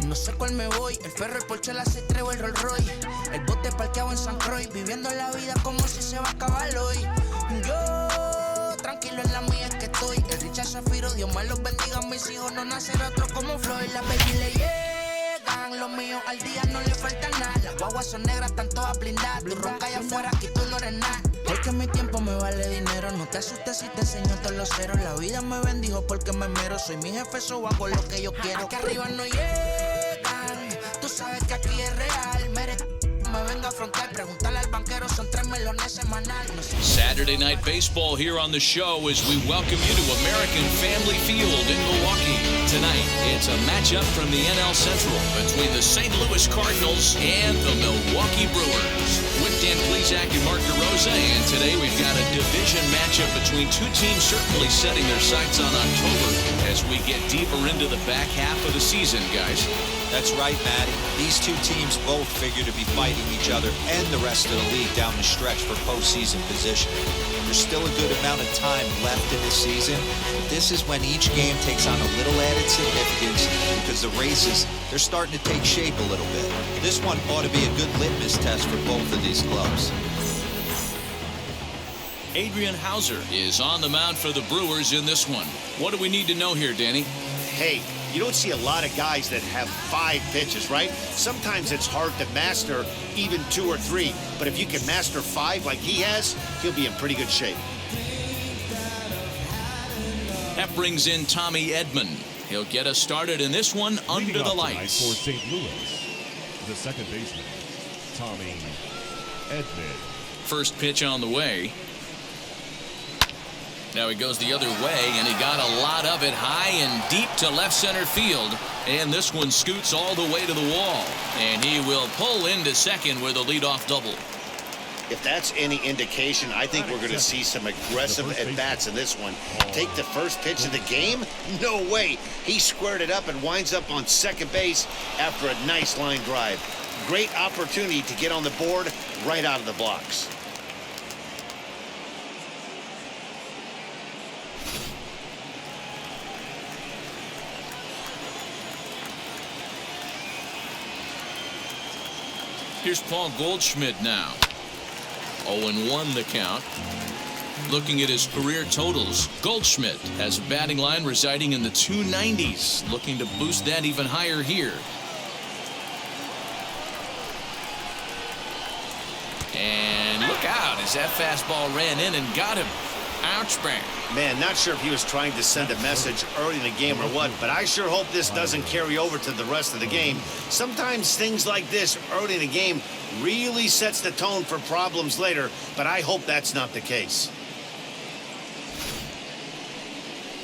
No sé cuál me voy, el ferro, el Porsche, la C3 o el Rolls Royce. El bote parqueado en San Croix, viviendo la vida como si se va a acabar hoy. Yo, tranquilo en la mía es que estoy. El Richard Zafiro, Dios más los bendiga. Mis hijos no nacerá otro como Floyd. Las baby le llegan, los míos al día no le falta nada. Las guaguas son negras, están todas blindadas. Tu ronca allá afuera, aquí tú no eres nada. Porque mi tiempo me vale dinero. No te asustes si te enseño todos los ceros. La vida me bendijo porque me mero. Soy mi jefe, so hago lo que yo quiero. Aquí arriba no llegan. Tú sabes que aquí es real. Me venga a afrontar, preguntarle al banquero, son 3 melones semanal. Saturday Night Baseball here on the show as we welcome you to American Family Field in Milwaukee. Tonight, it's a matchup from the NL Central between the St. Louis Cardinals and the Milwaukee Brewers. With Dan Plesac and Mark DeRosa, and today we've got a division matchup between two teams certainly setting their sights on October as we get deeper into the back half of the season, guys. That's right, Matty. These two teams both figure to be fighting each other and the rest of the league down the stretch for postseason position. There's still a good amount of time left in the season. This is when each game takes on a little added significance because the races, they're starting to take shape a little bit. This one ought to be a good litmus test for both of these clubs. Adrian Hauser is on the mound for the Brewers in this one. What do we need to know here, Danny? Hey, you don't see a lot of guys that have 5 pitches, right? Sometimes it's hard to master even 2 or 3. But if you can master 5 like he has, he'll be in pretty good shape. That brings in Tommy Edman. He'll get us started in this one under the lights. For St. Louis, the second baseman, Tommy Edman. First pitch on the way. Now he goes the other way, and he got a lot of it high and deep to left center field. And this one scoots all the way to the wall. And he will pull into second with a leadoff double. If that's any indication, I think we're going to see some aggressive at-bats in this one. Take the first pitch of the game? No way. He squared it up and winds up on second base after a nice line drive. Great opportunity to get on the board right out of the blocks. Here's Paul Goldschmidt now. 0-1 the count. Looking at his career totals, Goldschmidt has a batting line residing in the 290s. Looking to boost that even higher here. And look out as that fastball ran in and got him. Ouch, bang. Man, not sure if he was trying to send a message early in the game or what, but I sure hope this doesn't carry over to the rest of the game. Sometimes things like this early in the game really sets the tone for problems later, but I hope that's not the case.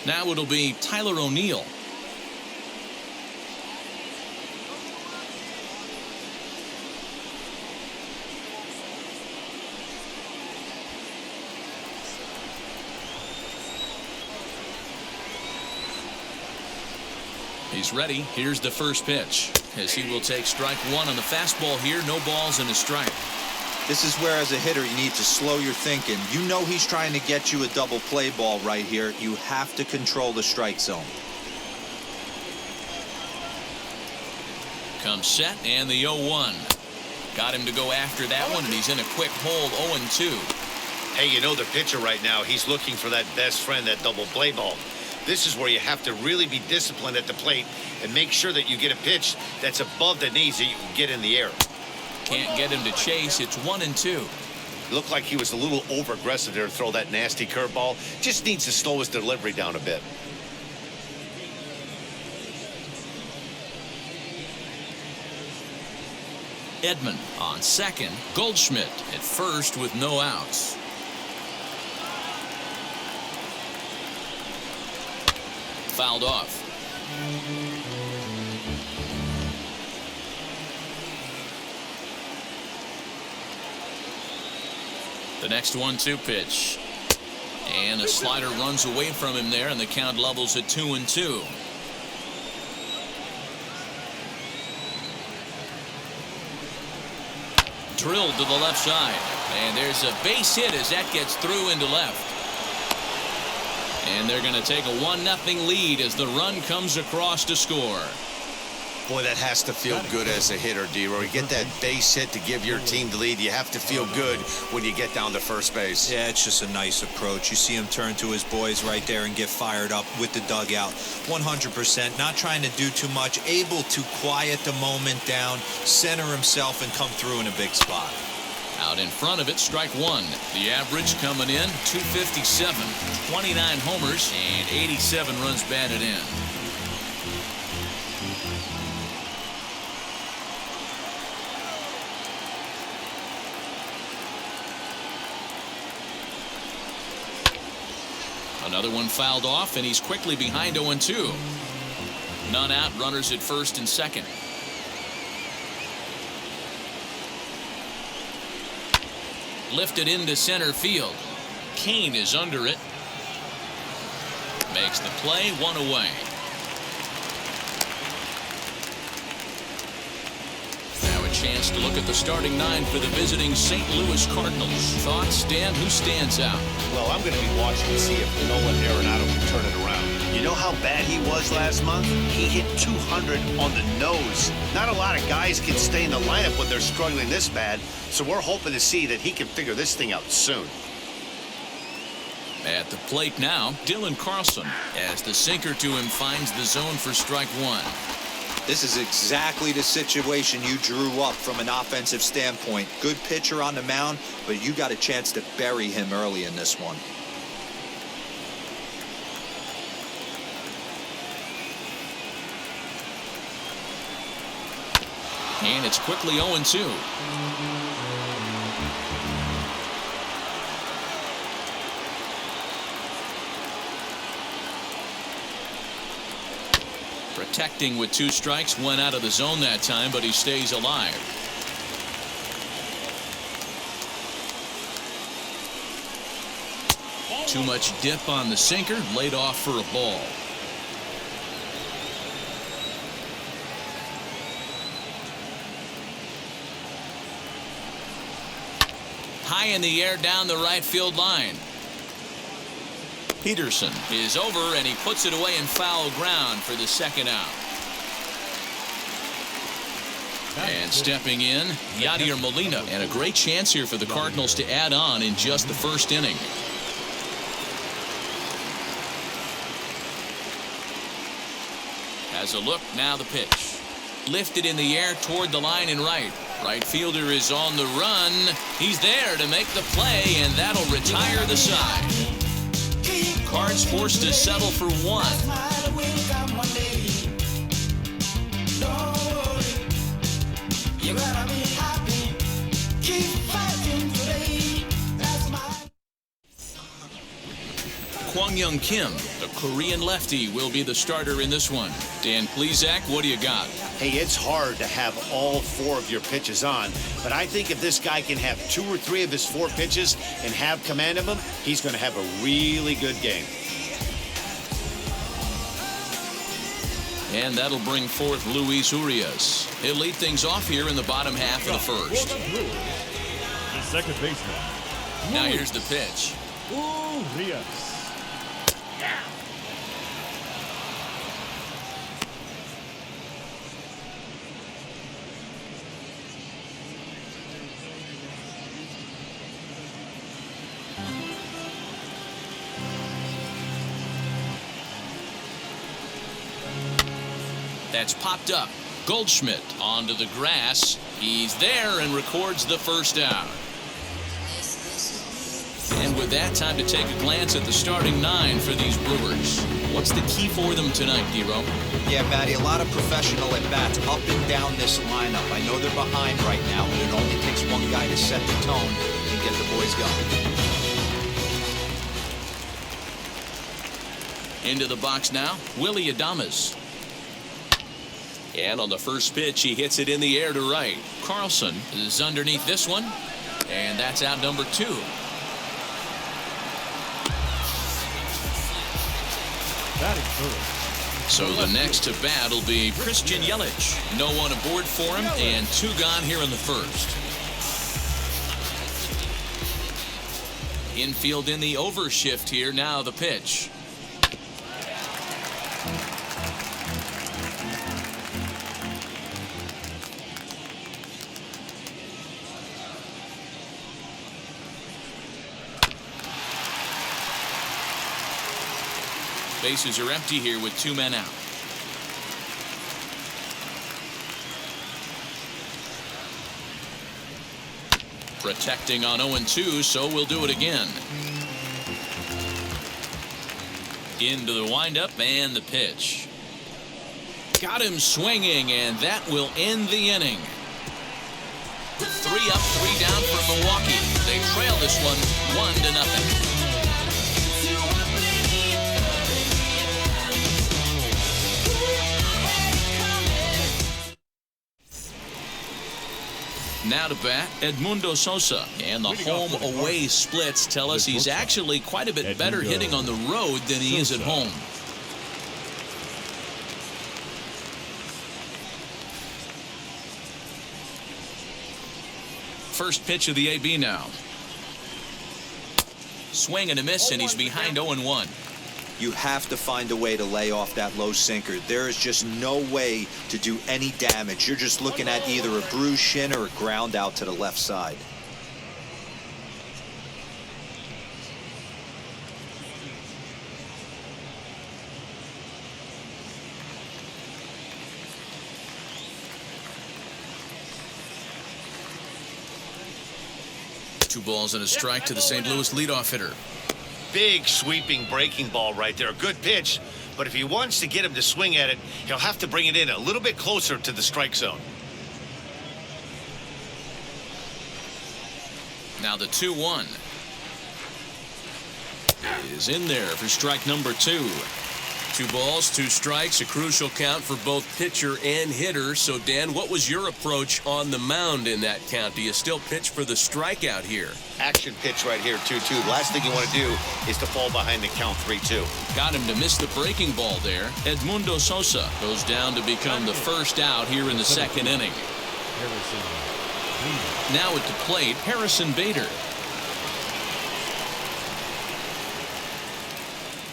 Now it'll be Tyler O'Neill. He's ready. Here's the first pitch as he will take strike 1 on the fastball here. No balls and a strike. This is where, as a hitter, you need to slow your thinking. You know he's trying to get you a double play ball right here. You have to control the strike zone. Comes set and the 0-1. Got him to go after that one, and he's in a quick hole. 0-2. Hey, you know the pitcher right now, he's looking for that best friend, that double play ball. This is where you have to really be disciplined at the plate and make sure that you get a pitch that's above the knees that you can get in the air. Can't get him to chase. It's 1-2. Looked like he was a little over-aggressive there to throw that nasty curveball. Just needs to slow his delivery down a bit. Edman on second. Goldschmidt at first with no outs. Fouled off. The next 1-2 pitch. And a slider runs away from him there, and the count levels at 2-2. Drilled to the left side. And there's a base hit as that gets through into left. And they're going to take a 1-0 lead as the run comes across to score. Boy, that has to feel good as a hitter, D-Roy. You get that base hit to give your team the lead. You have to feel good when you get down to first base. Yeah, it's just a nice approach. You see him turn to his boys right there and get fired up with the dugout. 100%, not trying to do too much, able to quiet the moment down, center himself, and come through in a big spot. Out in front of it, strike one. The average coming in, 257. 29 homers and 87 runs batted in. Another one fouled off, and he's quickly behind 0-2. None out, runners at first and second. Lifted into center field. Kane is under it. Makes the play, one away. Now a chance to look at the starting nine for the visiting St. Louis Cardinals. Thoughts, Dan? Who stands out? Well, I'm going to be watching to see if Nolan Arenado can turn it around. You know how bad he was last month? He hit 200 on the nose. Not a lot of guys can stay in the lineup when they're struggling this bad, so we're hoping to see that he can figure this thing out soon. At the plate now, Dylan Carlson, as the sinker to him finds the zone for strike one. This is exactly the situation you drew up from an offensive standpoint. Good pitcher on the mound, but you got a chance to bury him early in this one. And it's quickly 0-2. Protecting with 2 strikes, went out of the zone that time, but he stays alive. Too much dip on the sinker, laid off for a ball. High in the air down the right field line. Peterson is over, and he puts it away in foul ground for the second out. And stepping in, Yadier Molina. And a great chance here for the Cardinals to add on in just the first inning. Has a look, now the pitch. Lifted in the air toward the line and right. Right fielder is on the run. He's there to make the play, and that'll retire the side. Cards forced to settle for one. Kwang Kim, the Korean lefty, will be the starter in this one. Dan Plesac, what do you got? Hey, it's hard to have all 4 of your pitches on, but I think if this guy can have 2 or 3 of his 4 pitches and have command of them, he's going to have a really good game. And that'll bring forth Luis Urias. He'll lead things off here in the bottom half of the first. The second baseman. Now here's the pitch. Urias. That's popped up. Goldschmidt onto the grass. He's there and records the first out. And with that, time to take a glance at the starting 9 for these Brewers. What's the key for them tonight, D-Ro? Yeah, Matty, a lot of professional at-bats up and down this lineup. I know they're behind right now, but it only takes one guy to set the tone and get the boys going. Into the box now, Willie Adames. And on the first pitch, he hits it in the air to right. Carlson is underneath this one, and that's out number 2. So the next to bat will be Christian Yelich. No one aboard for him, and 2 gone here in the first. Infield in the overshift here. Now the pitch. Bases are empty here with 2 men out. Protecting on 0-2, so we'll do it again. Into the windup and the pitch. Got him swinging, and that will end the inning. 3 up, 3 down for Milwaukee. They trail this one 1-0. Now to bat, Edmundo Sosa. And the home-away splits tell us he's actually quite a bit better hitting on the road than he is at home. First pitch of the AB now. Swing and a miss, and he's behind 0-1. You have to find a way to lay off that low sinker. There is just no way to do any damage. You're just looking at either a bruised shin or a ground out to the left side. Two balls and a strike to the St. Louis leadoff hitter. Big sweeping breaking ball right there. A good pitch, but if he wants to get him to swing at it, he'll have to bring it in a little bit closer to the strike zone. Now the 2-1 is in there for strike number 2. 2 balls, 2 strikes, a crucial count for both pitcher and hitter. So, Dan, what was your approach on the mound in that count? Do you still pitch for the strikeout here? Action pitch right here, 2-2. The last thing you want to do is to fall behind the count 3-2. Got him to miss the breaking ball there. Edmundo Sosa goes down to become the first out here in the second inning. Now at the plate, Harrison Bader.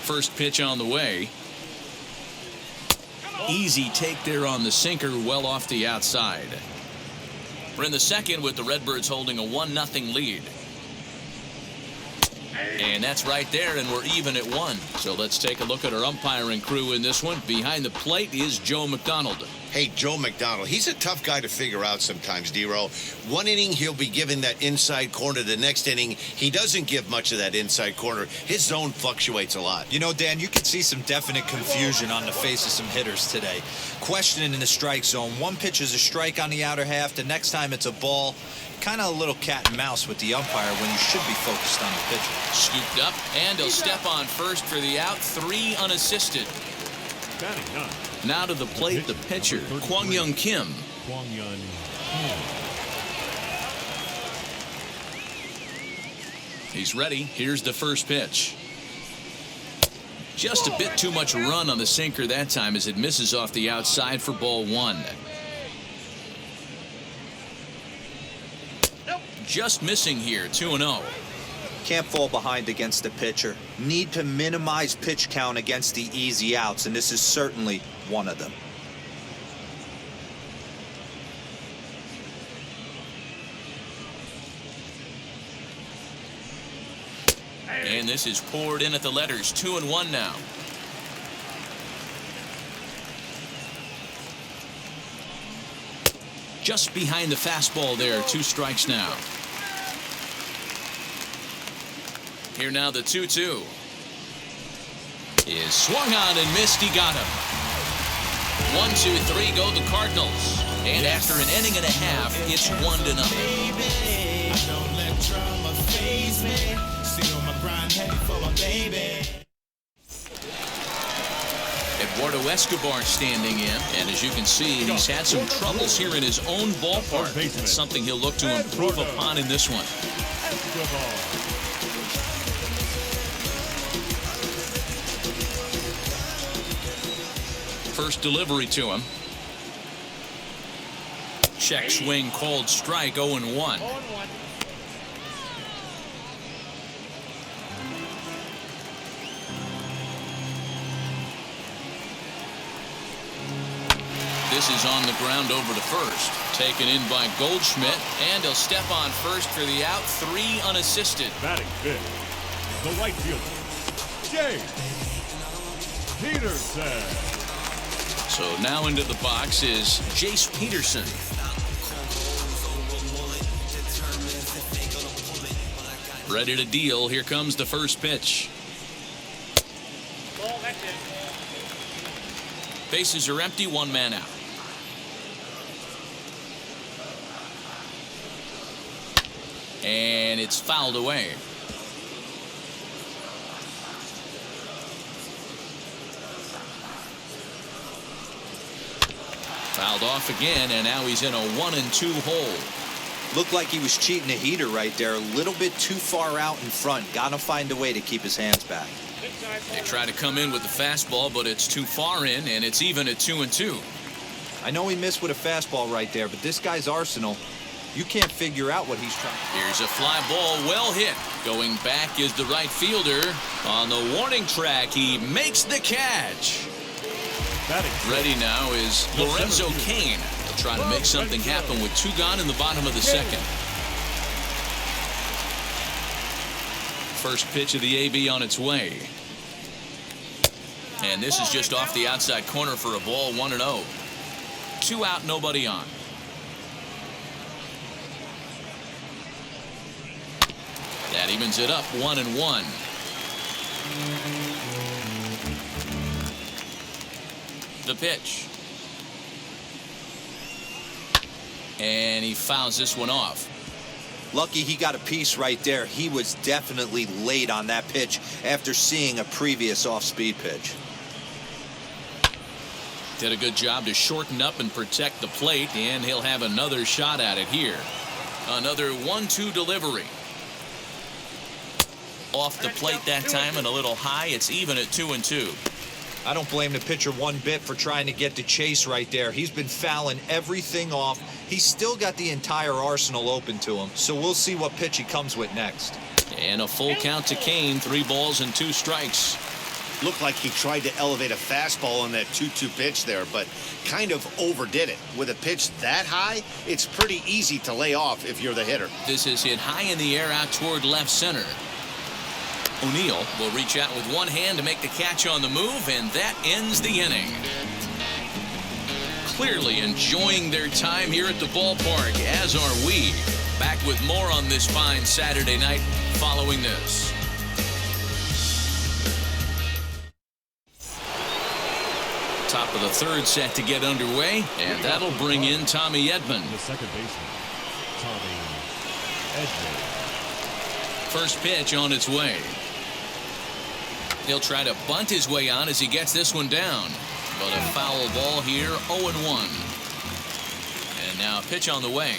First pitch on the way. Easy take there on the sinker, well off the outside. We're in the second with the Redbirds holding a 1-0 lead. And that's right there, and we're even at 1. So let's take a look at our umpiring crew in this one. Behind the plate is Joe McDonald. Hey, Joe McDonald, he's a tough guy to figure out sometimes, D-Row. One inning, he'll be given that inside corner. The next inning, he doesn't give much of that inside corner. His zone fluctuates a lot. You know, Dan, you could see some definite confusion on the face of some hitters today. Questioning in the strike zone. One pitch is a strike on the outer half. The next time it's a ball. Kind of a little cat and mouse with the umpire when you should be focused on the pitcher. Scooped up, and he'll step on first for the out. 3 unassisted. Now to the plate, the pitcher, Kwang Kim. He's ready. Here's the first pitch. Just a bit too much run on the sinker that time as it misses off the outside for ball 1. Just missing here, 2-0. Can't fall behind against the pitcher. Need to minimize pitch count against the easy outs, and this is certainly one of them. And this is poured in at the letters, 2-1 now. Just behind the fastball there, 2 strikes now. Here now the 2-2 is swung on and missed. He got him. 1-2-3 go the Cardinals, and after an inning and a half, it's 1-0. Eduardo Escobar standing in, and as you can see, he's had some troubles here in his own ballpark. It's something he'll look to improve upon in this one. First delivery to him. Check swing, called strike, 0-1. this is on the ground over to first. Taken in by Goldschmidt, and he'll step on first for the out. 3 unassisted. Batting fifth, the right fielder, James Peterson. So now into the box is Jace Peterson. Ready to deal. Here comes the first pitch. Bases are empty, 1 man out. And it's fouled away. Fouled off again, and now he's in a 1-2 hole. Looked like he was cheating a heater right there. A little bit too far out in front. Gotta find a way to keep his hands back. They try to come in with the fastball, but it's too far in, and it's even at 2-2. I know he missed with a fastball right there, but this guy's arsenal, you can't figure out what he's trying. Here's a fly ball, well hit. Going back is the right fielder. On the warning track, he makes the catch. Ready now is Lorenzo Cain. He'll try to make something happen with 2 gone in the bottom of the second. First pitch of the AB on its way. And this is just off the outside corner for a ball, 1-0. 2 out, nobody on. That evens it up, 1-1. The pitch. And he fouls this one off. Lucky he got a piece right there. He was definitely late on that pitch after seeing a previous off-speed pitch. Did a good job to shorten up and protect the plate, and he'll have another shot at it here. Another 1-2 delivery. Off the plate that time and a little high. It's even at 2-2. I don't blame the pitcher one bit for trying to get the chase right there. He's been fouling everything off. He's still got the entire arsenal open to him, so we'll see what pitch he comes with next. And a full count to Cain. 3 balls and 2 strikes. Looked like he tried to elevate a fastball on that 2-2 pitch there, but kind of overdid it. With a pitch that high, it's pretty easy to lay off if you're the hitter. This is hit high in the air out toward left center. O'Neill will reach out with one hand to make the catch on the move, and that ends the inning. Clearly enjoying their time here at the ballpark, as are we. Back with more on this fine Saturday night following this. Top of the third set to get underway, and that'll bring in Tommy Edman. The second baseman, Tommy Edman. First pitch on its way. He'll try to bunt his way on as he gets this one down. But a foul ball here, 0-1. And now a pitch on the way.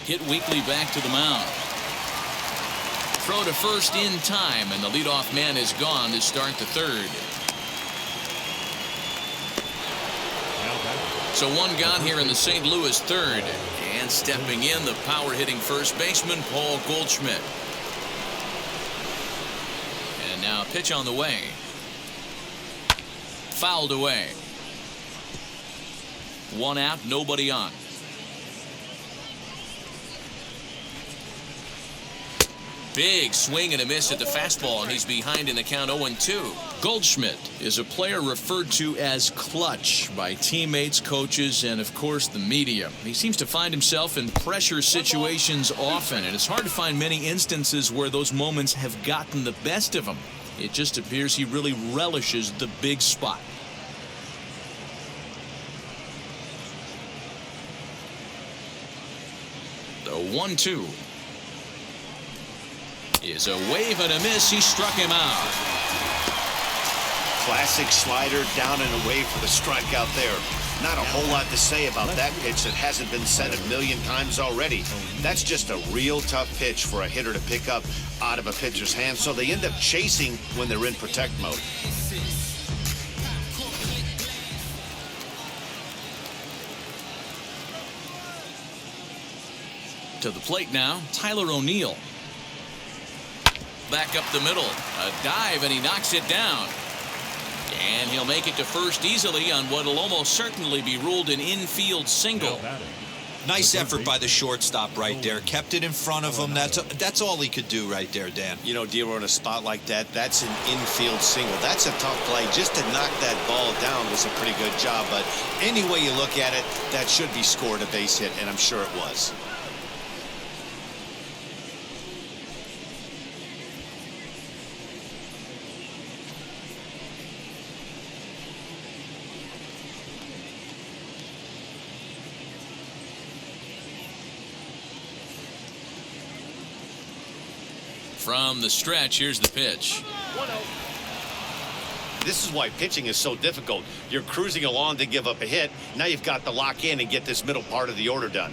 Hit weakly back to the mound. Throw to first in time, and the leadoff man is gone to start the third. So 1 gone here in the St. Louis third. And stepping in, the power-hitting first baseman, Paul Goldschmidt. And now a pitch on the way. Fouled away. 1 out, nobody on. Big swing and a miss at the fastball, and he's behind in the count 0-2. Goldschmidt is a player referred to as clutch by teammates, coaches, and of course the media. He seems to find himself in pressure situations often, and it's hard to find many instances where those moments have gotten the best of him. It just appears he really relishes the big spot. The 1-2. Is a wave and a miss. He struck him out. Classic slider down and away for the strikeout there. Not a whole lot to say about that pitch that hasn't been said a million times already. That's just a real tough pitch for a hitter to pick up out of a pitcher's hand, so they end up chasing when they're in protect mode. To the plate now, Tyler O'Neill. Back up the middle. A dive, and he knocks it down. And he'll make it to first easily on what will almost certainly be ruled an infield single. Nice effort by the shortstop right there. Kept it in front of him. That's all he could do right there, Dan. You know, Dealer, in a spot like that, that's an infield single. That's a tough play. Just to knock that ball down was a pretty good job. But any way you look at it, that should be scored a base hit, and I'm sure it was. From the stretch, here's the pitch. This is why pitching is so difficult. You're cruising along to give up a hit. Now you've got to lock in and get this middle part of the order done.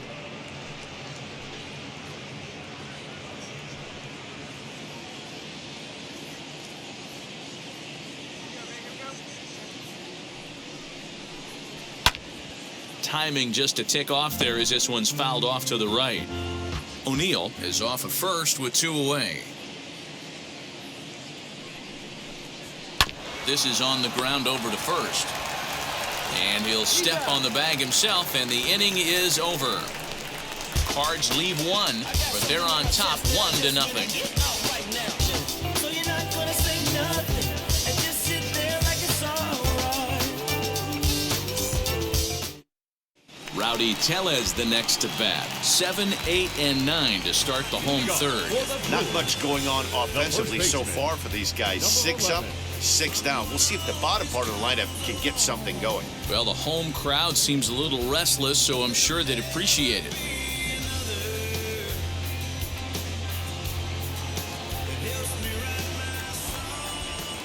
Timing just a tick off there as this one's fouled off to the right. O'Neill is off of first with 2 away. This is on the ground over to first. And he'll step on the bag himself, and the inning is over. Cards leave 1, but they're on top 1-0. Rowdy Tellez the next to bat. 7, 8, and 9 to start the home third. Not much going on offensively so far for these guys. 6 up, 6 down. We'll see if the bottom part of the lineup can get something going. Well, the home crowd seems a little restless, so I'm sure they'd appreciate it.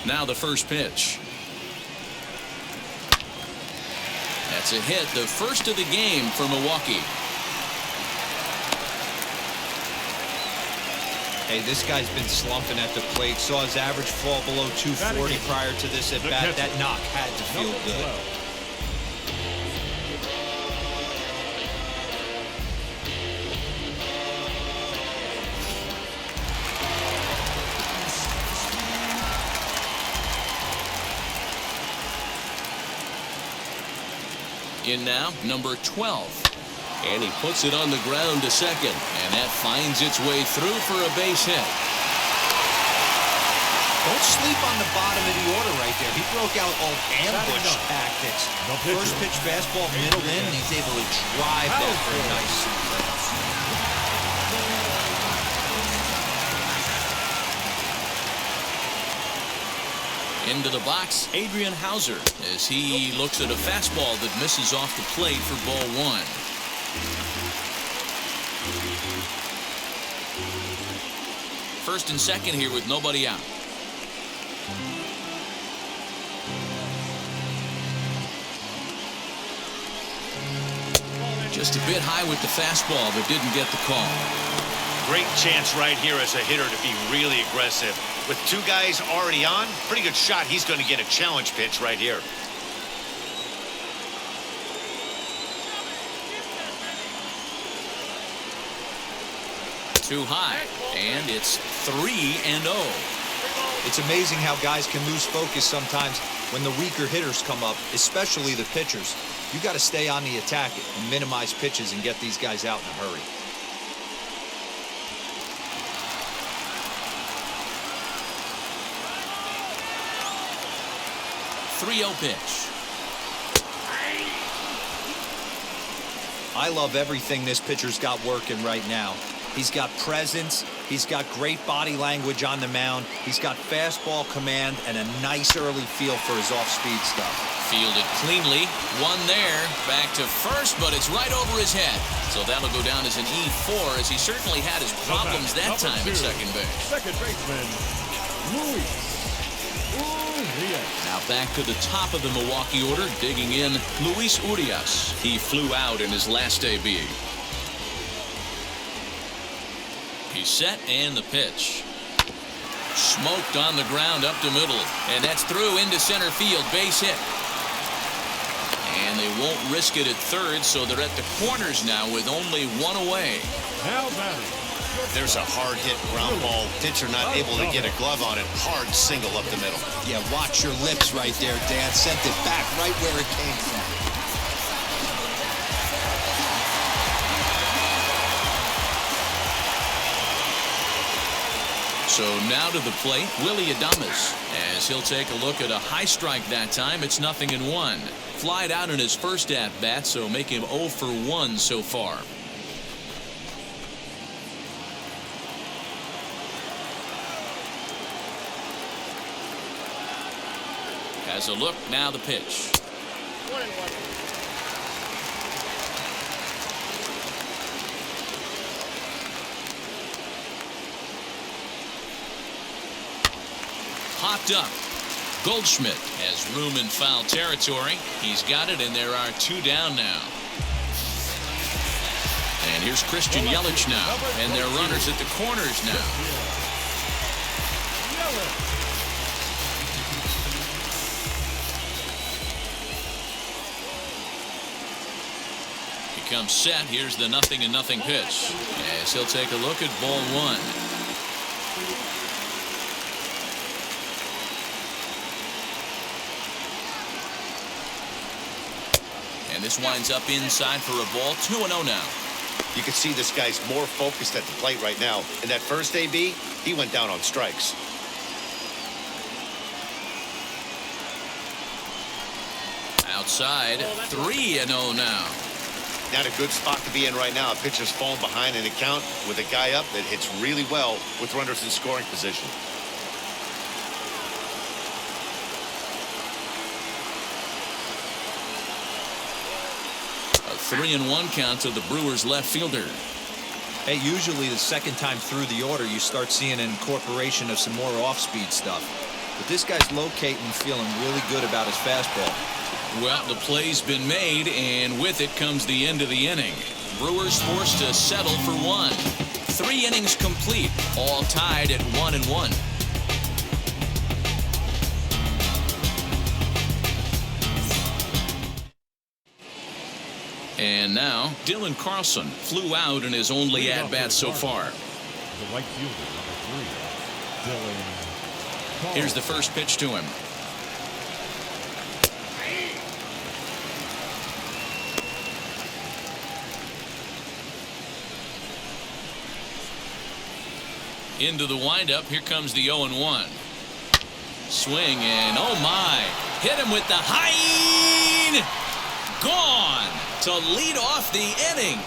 Now the first pitch. That's a hit, the first of the game for Milwaukee. Hey, this guy's been slumping at the plate. Saw his average fall below 240 prior to this at bat. That knock had to feel good. In now, number 12. And he puts it on the ground to second. And that finds its way through for a base hit. Don't sleep on the bottom of the order right there. He broke out old ambush tactics. First pitch fastball, middle in, and he's able to drive that for a nice single. Into the box, Adrian Hauser, as he looks at a fastball that misses off the plate for ball 1. First and second here with nobody out. Just a bit high with the fastball, but didn't get the call. Great chance right here as a hitter to be really aggressive. With 2 guys already on, pretty good shot. He's going to get a challenge pitch right here. Too high, and it's 3-0. It's amazing how guys can lose focus sometimes when the weaker hitters come up, especially the pitchers. You got to stay on the attack and minimize pitches and get these guys out in a hurry. 3-0 pitch. I love everything this pitcher's got working right now. He's got presence. He's got great body language on the mound. He's got fastball command and a nice early feel for his off-speed stuff. Fielded cleanly. One there. Back to first, but it's right over his head. So that'll go down as an E4, as he certainly had his problems that time at second base. Second baseman, Luis. Now back to the top of the Milwaukee order, digging in Luis Urias. He flew out in his last AB. He's set, and the pitch. Smoked on the ground up to middle, and that's through into center field, base hit. And And they won't risk it at third, so they're at the corners now with only one away. Now batting. There's a hard hit ground ball. Pitcher not able to get a glove on it. Hard single up the middle. Yeah, watch your lips right there, Dan. Sent it back right where it came from. So now to the plate, Willie Adames, as he'll take a look at a high strike that time. It's 0-1. Flied out in his first at bat, so make him 0 for 1 so far. Has a look, now the pitch. 1-1. Popped up. Goldschmidt has room in foul territory. He's got it, and there are 2 down now. And here's Christian Yelich now, and their runners at the corners now. He comes set. Here's the 0-0 pitch, as he'll take a look at ball 1. And this winds up inside for a ball. 2-0 now. You can see this guy's more focused at the plate right now. In that first AB, he went down on strikes. Outside, 3-0 now. Not a good spot to be in right now. A pitcher's falling behind in the count with a guy up that hits really well with runners in scoring position. A 3-1 count to the Brewers left fielder. Hey, usually the second time through the order, you start seeing an incorporation of some more off-speed stuff. But this guy's locating and feeling really good about his fastball. Well, the play's been made, and with it comes the end of the inning. Brewers forced to settle for 1. 3 innings complete, all tied at 1-1. And now, Dylan Carlson flew out in his only at-bat so far. The right fielder, number 3, Dylan Carlson. Here's the first pitch to him. Into the windup. Here comes the 0-1. Swing, and oh my. Hit him with the Hyun. Gone to lead off the inning.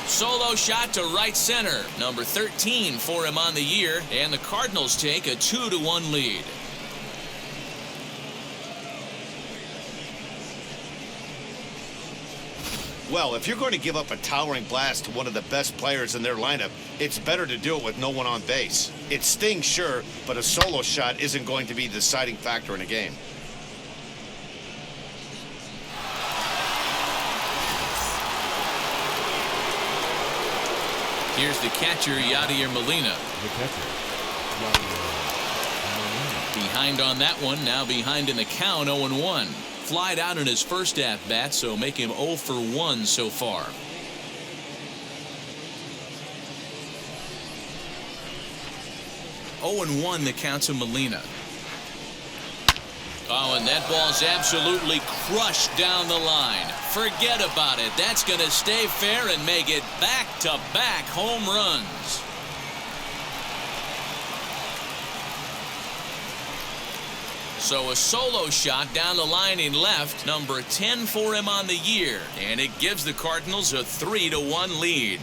Solo shot to right center. Number 13 for him on the year, and the Cardinals take a 2-1 lead. Well, if you're going to give up a towering blast to one of the best players in their lineup, it's better to do it with no one on base. It stings, sure, but a solo shot isn't going to be the deciding factor in a game. Here's the catcher, Yadier Molina. The catcher, Yadier Molina. Behind on that one, now behind in the count, 0-1. Flied out in his first at-bat, so make him 0 for 1 so far. Oh, and 1 the count to Molina. Oh, and that ball's absolutely crushed down the line. Forget about it. That's going to stay fair and make it back-to-back home runs. So a solo shot down the line in left, number 10 for him on the year, and it gives the Cardinals a 3-1 lead.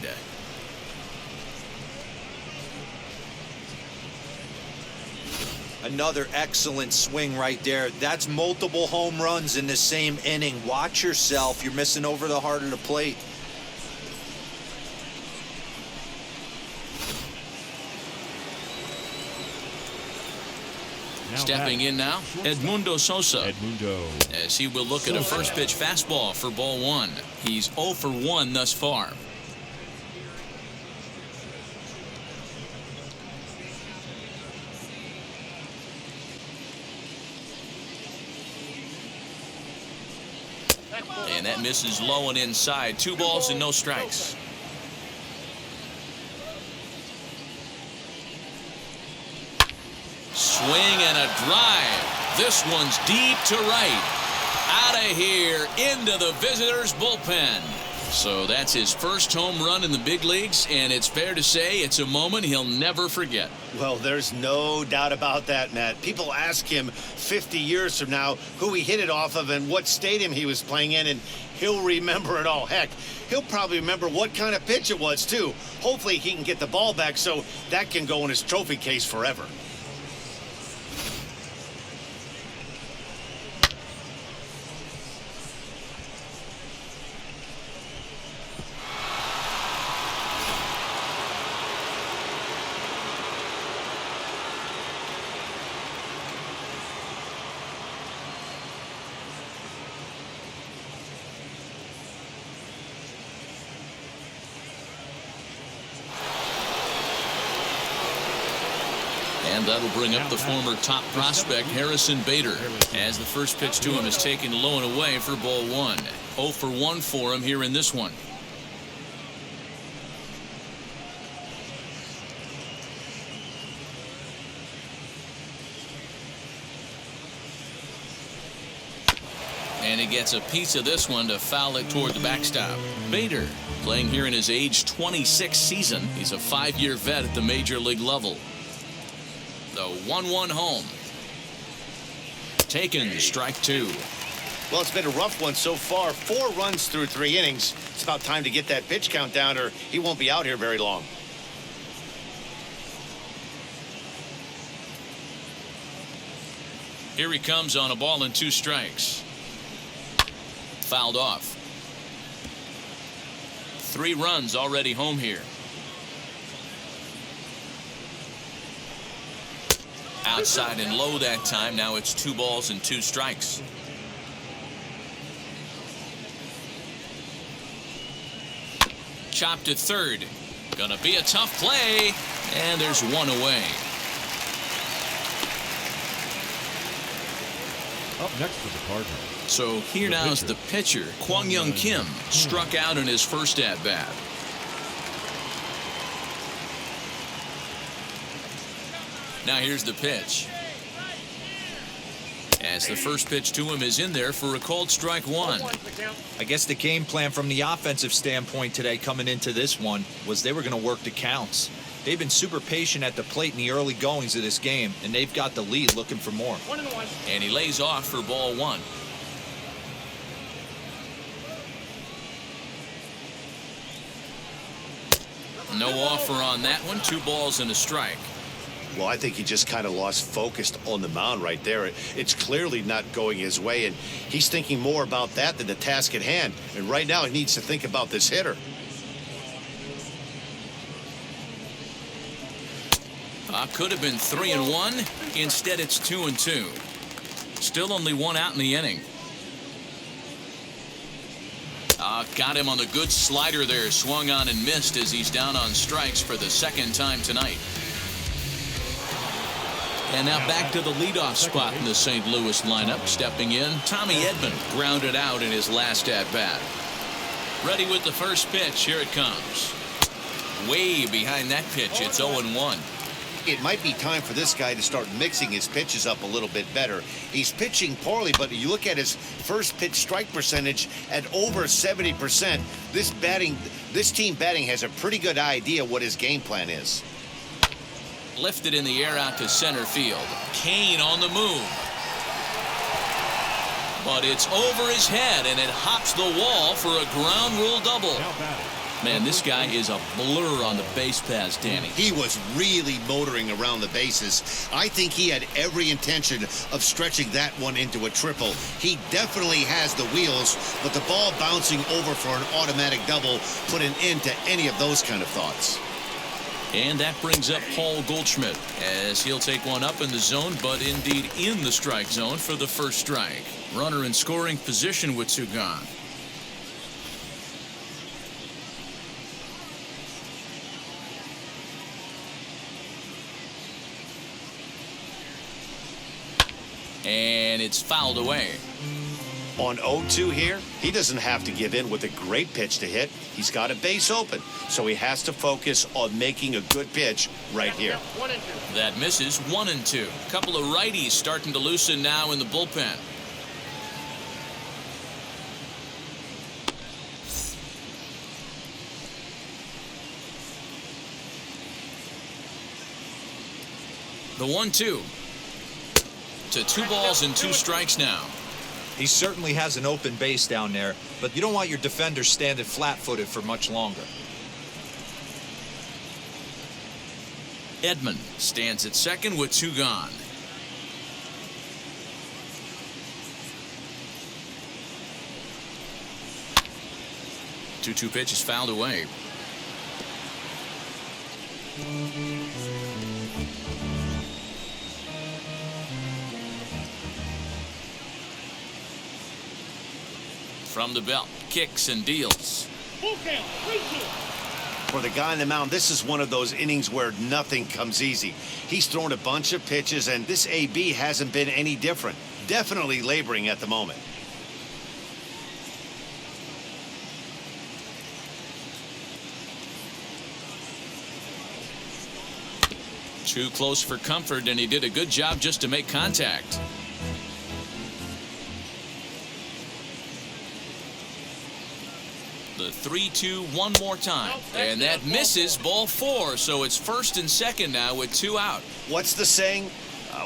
Another excellent swing right there. That's multiple home runs in the same inning. Watch yourself. You're missing over the heart of the plate. Stepping in now, Edmundo Sosa. Edmundo. As he will look at a first pitch fastball for ball 1. He's 0 for 1 thus far. And that misses low and inside. 2 balls and no strikes. Swing and a drive. This one's deep to right. Out of here into the visitors' bullpen. So that's his first home run in the big leagues, and it's fair to say it's a moment he'll never forget. Well, there's no doubt about that, Matt. People ask him 50 years from now who he hit it off of and what stadium he was playing in, and he'll remember it all. Heck, he'll probably remember what kind of pitch it was, too. Hopefully he can get the ball back so that can go in his trophy case forever. And that'll bring up the former top prospect, Harrison Bader, as the first pitch to him is taken low and away for ball 1. 0 for 1 for him here in this one. And he gets a piece of this one to foul it toward the backstop. Bader playing here in his age 26 season. He's a 5-year vet at the major league level. The 1-1 home. Taken, strike 2. Well, it's been a rough one so far. 4 runs through 3 innings. It's about time to get that pitch count down or he won't be out here very long. Here he comes on a ball and 2 strikes. Fouled off. 3 runs already home here. Outside and low that time. Now it's 2 balls and 2 strikes. Chopped to third. Gonna be a tough play. And there's 1 away. Up next for the Cardinals. So here now is the pitcher, Kwang Kim, struck out in his first at-bat. Now here's the pitch. As the first pitch to him is in there for a called strike 1. I guess the game plan from the offensive standpoint today coming into this one was they were going to work the counts. They've been super patient at the plate in the early goings of this game, and they've got the lead looking for more. And he lays off for ball 1. No offer on that one. 2 balls and a strike. Well, I think he just kind of lost focus on the mound right there. It's clearly not going his way, and he's thinking more about that than the task at hand. And right now he needs to think about this hitter. Could have been 3-1. Instead, it's 2-2. Still only 1 out in the inning. Got him on the good slider there. Swung on and missed as he's down on strikes for the 2nd time tonight. And now back to the leadoff spot in the St. Louis lineup. Stepping in, Tommy Edman grounded out in his last at-bat. Ready with the first pitch. Here it comes. Way behind that pitch. It's 0-1. It might be time for this guy to start mixing his pitches up a little bit better. He's pitching poorly, but you look at his first pitch strike percentage at over 70%. This team batting has a pretty good idea what his game plan is. Lifted in the air out to center field. Kane on the move. But it's over his head, and it hops the wall for a ground rule double. Man, this guy is a blur on the base paths, Danny. He was really motoring around the bases. I think he had every intention of stretching that one into a triple. He definitely has the wheels, but the ball bouncing over for an automatic double put an end to any of those kind of thoughts. And that brings up Paul Goldschmidt as he'll take one up in the zone, but indeed in the strike zone for the first strike. Runner in scoring position with 2 gone. And it's fouled away. On 0-2 here, he doesn't have to give in with a great pitch to hit. He's got a base open, so he has to focus on making a good pitch right here. That misses 1-2. Couple of righties starting to loosen now in the bullpen. The 1-2 to 2 balls and 2 strikes now. He certainly has an open base down there, but you don't want your defender standing flat-footed for much longer. Edman stands at second with 2 gone. Two pitch is fouled away. From the belt, kicks and deals. For the guy on the mound, this is one of those innings where nothing comes easy. He's thrown a bunch of pitches, and this AB hasn't been any different. Definitely laboring at the moment. Too close for comfort, and he did a good job just to make contact. The 3-2 one more time, and that misses. Ball 4, so it's first and second now with 2 out. What's the saying?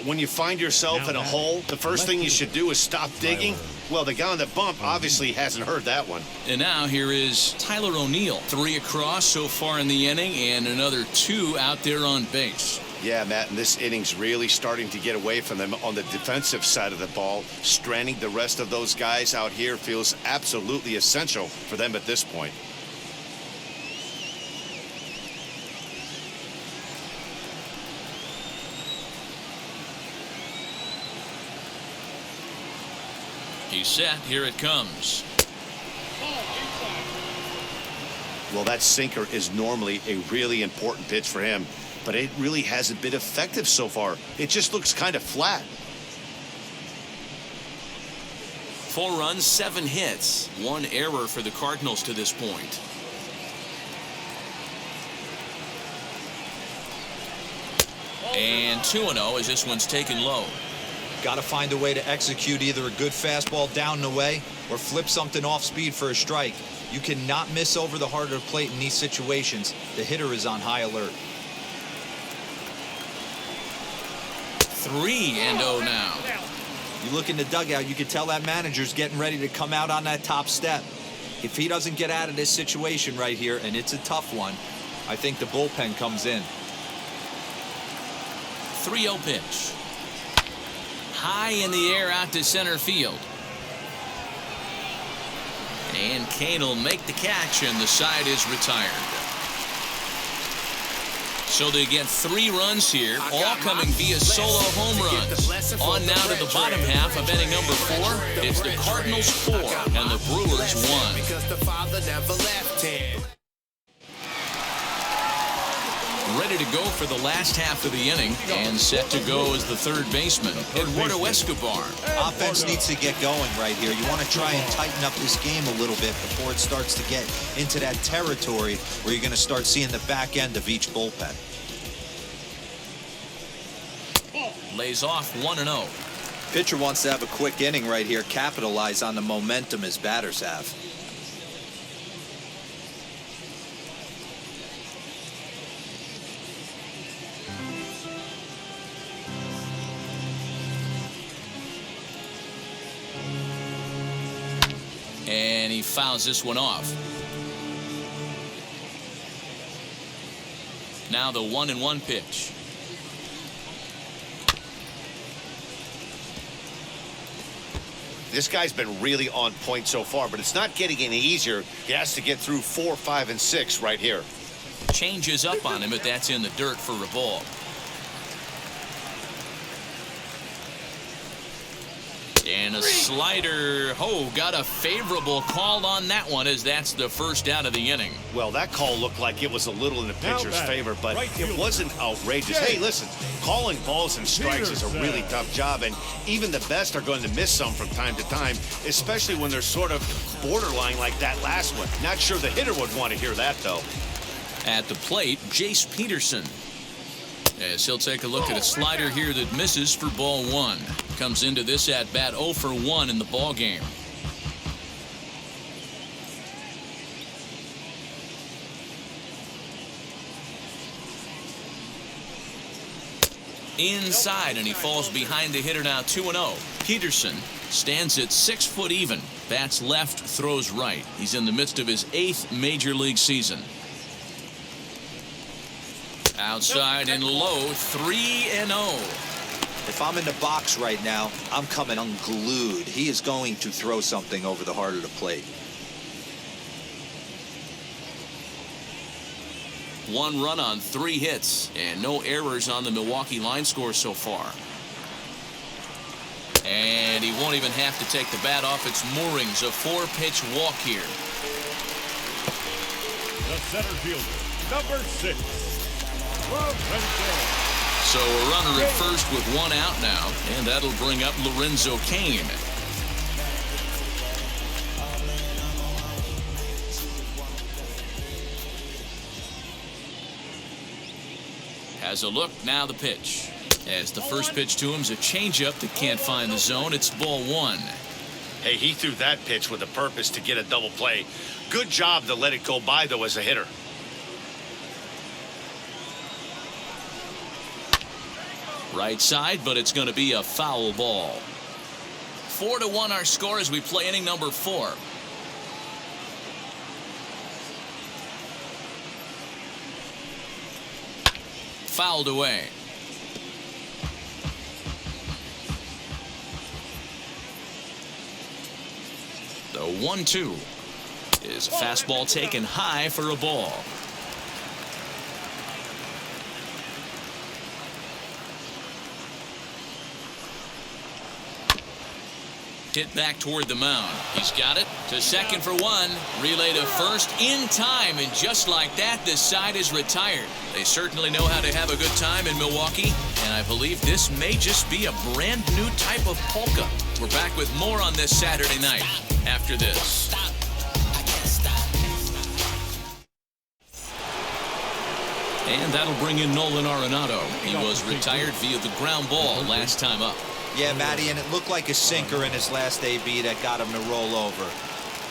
When you find yourself in a hole, the first thing you should do is stop digging. Well, the guy on the bump obviously hasn't heard that one. And now here is Tyler O'Neill. 3 across so far in the inning, and another 2 out there on base. Yeah, Matt, and this inning's really starting to get away from them on the defensive side of the ball. Stranding the rest of those guys out here feels absolutely essential for them at this point. He's set. Here it comes. Well, that sinker is normally a really important pitch for him, but it really hasn't been effective so far. It just looks kind of flat. 4 runs, 7 hits. 1 error for the Cardinals to this point. And 2-0 as this one's taken low. Got to find a way to execute either a good fastball down and away or flip something off speed for a strike. You cannot miss over the heart of the plate in these situations. The hitter is on high alert. 3-0 now. You look in the dugout, you can tell that manager's getting ready to come out on that top step. If he doesn't get out of this situation right here, and it's a tough one, I think the bullpen comes in. 3-0 pitch. High in the air out to center field. And Kane will make the catch, and the side is retired. So they get 3 runs here, all coming via solo home runs. On now to the bottom half of inning number 4. It's the Cardinals 4 and the Brewers 1. Ready to go for the last half of the inning, and set to go as the third baseman, Eduardo Escobar. Offense needs to get going right here. You want to try and tighten up this game a little bit before it starts to get into that territory where you're going to start seeing the back end of each bullpen. Lays off 1-0. Pitcher wants to have a quick inning right here, capitalize on the momentum his batters have. And he fouls this one off. Now the 1-1 pitch. This guy's been really on point so far, but it's not getting any easier. He has to get through 4, 5, and 6 right here. Changes up on him, but that's in the dirt for a ball. And a slider. Oh, got a favorable call on that one, as that's the first out of the inning. Well, that call looked like it was a little in the pitcher's favor, but it wasn't outrageous. Hey, listen, calling balls and strikes is a really tough job, and even the best are going to miss some from time to time, especially when they're sort of borderline like that last one. Not sure the hitter would want to hear that, though. At the plate, Jace Peterson, as he'll take a look at a slider here that misses for ball one. Comes into this at bat 0 for 1 in the ball game. Inside, and he falls behind the hitter now 2-0. Peterson stands at 6 foot even. Bats left, throws right. He's in the midst of his 8th major league season. Outside and low, 3-0. If I'm in the box right now, I'm coming unglued. He is going to throw something over the heart of the plate. 1 run on 3 hits, and no errors on the Milwaukee line score so far. And he won't even have to take the bat off its moorings. A 4-pitch walk here. The center fielder, number 6. So a runner at first with 1 out now, and that'll bring up Lorenzo Cain. Has a look, now the pitch. As the first pitch to him's a changeup that can't find the zone. It's ball 1. Hey, he threw that pitch with a purpose to get a double play. Good job to let it go by, though, as a hitter. Right side, but it's going to be a foul ball. 4-1 our score as we play inning number 4. Fouled away. The 1-2 is a fastball taken high for a ball. Hit back toward the mound. He's got it to second for 1. Relay to first in time, and just like that, this side is retired. They certainly know how to have a good time in Milwaukee, and I believe this may just be a brand new type of polka. We're back with more on this Saturday night after this. And that'll bring in Nolan Arenado. He was retired via the ground ball last time up. Yeah, Matty, and it looked like a sinker in his last AB that got him to roll over.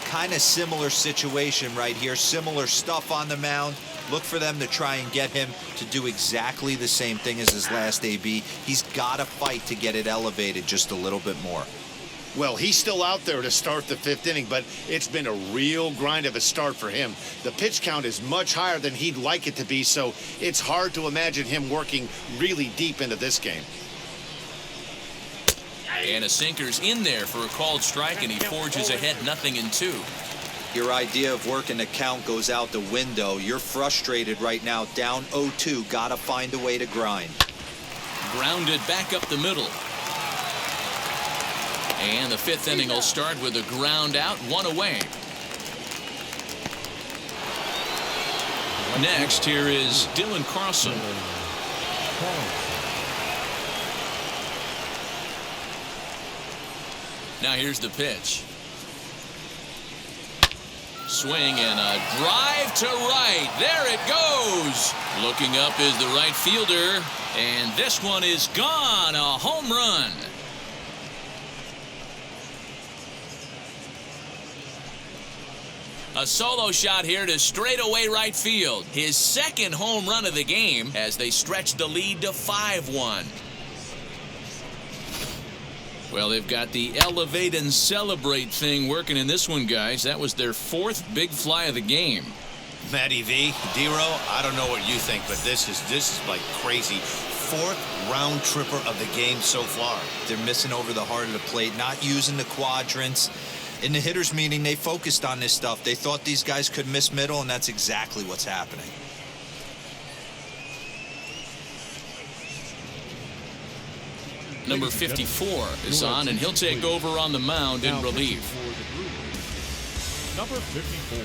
Kind of similar situation right here. Similar stuff on the mound. Look for them to try and get him to do exactly the same thing as his last AB. He's got to fight to get it elevated just a little bit more. Well, he's still out there to start the 5th inning, but it's been a real grind of a start for him. The pitch count is much higher than he'd like it to be, so it's hard to imagine him working really deep into this game. And a sinker's in there for a called strike, and he forges ahead 0-2. Your idea of working the count goes out the window. You're frustrated right now, down 0-2. Got to find a way to grind. Grounded back up the middle. And the 5th inning will start with a ground out, 1 away. Next, here is Dylan Carlson. Now here's the pitch. Swing and a drive to right. There it goes. Looking up is the right fielder. And this one is gone. A home run. A solo shot here to straightaway right field. His 2nd home run of the game as they stretch the lead to 5-1. Well, they've got the elevate and celebrate thing working in this one, guys. That was their 4th big fly of the game. Matty V, D-Row, I don't know what you think, but this is like crazy. 4th round tripper of the game so far. They're missing over the heart of the plate, not using the quadrants. In the hitters meeting, they focused on this stuff. They thought these guys could miss middle, and that's exactly what's happening. Number 54 is on, and he'll take over on the mound in relief. For the Brewers, number 54.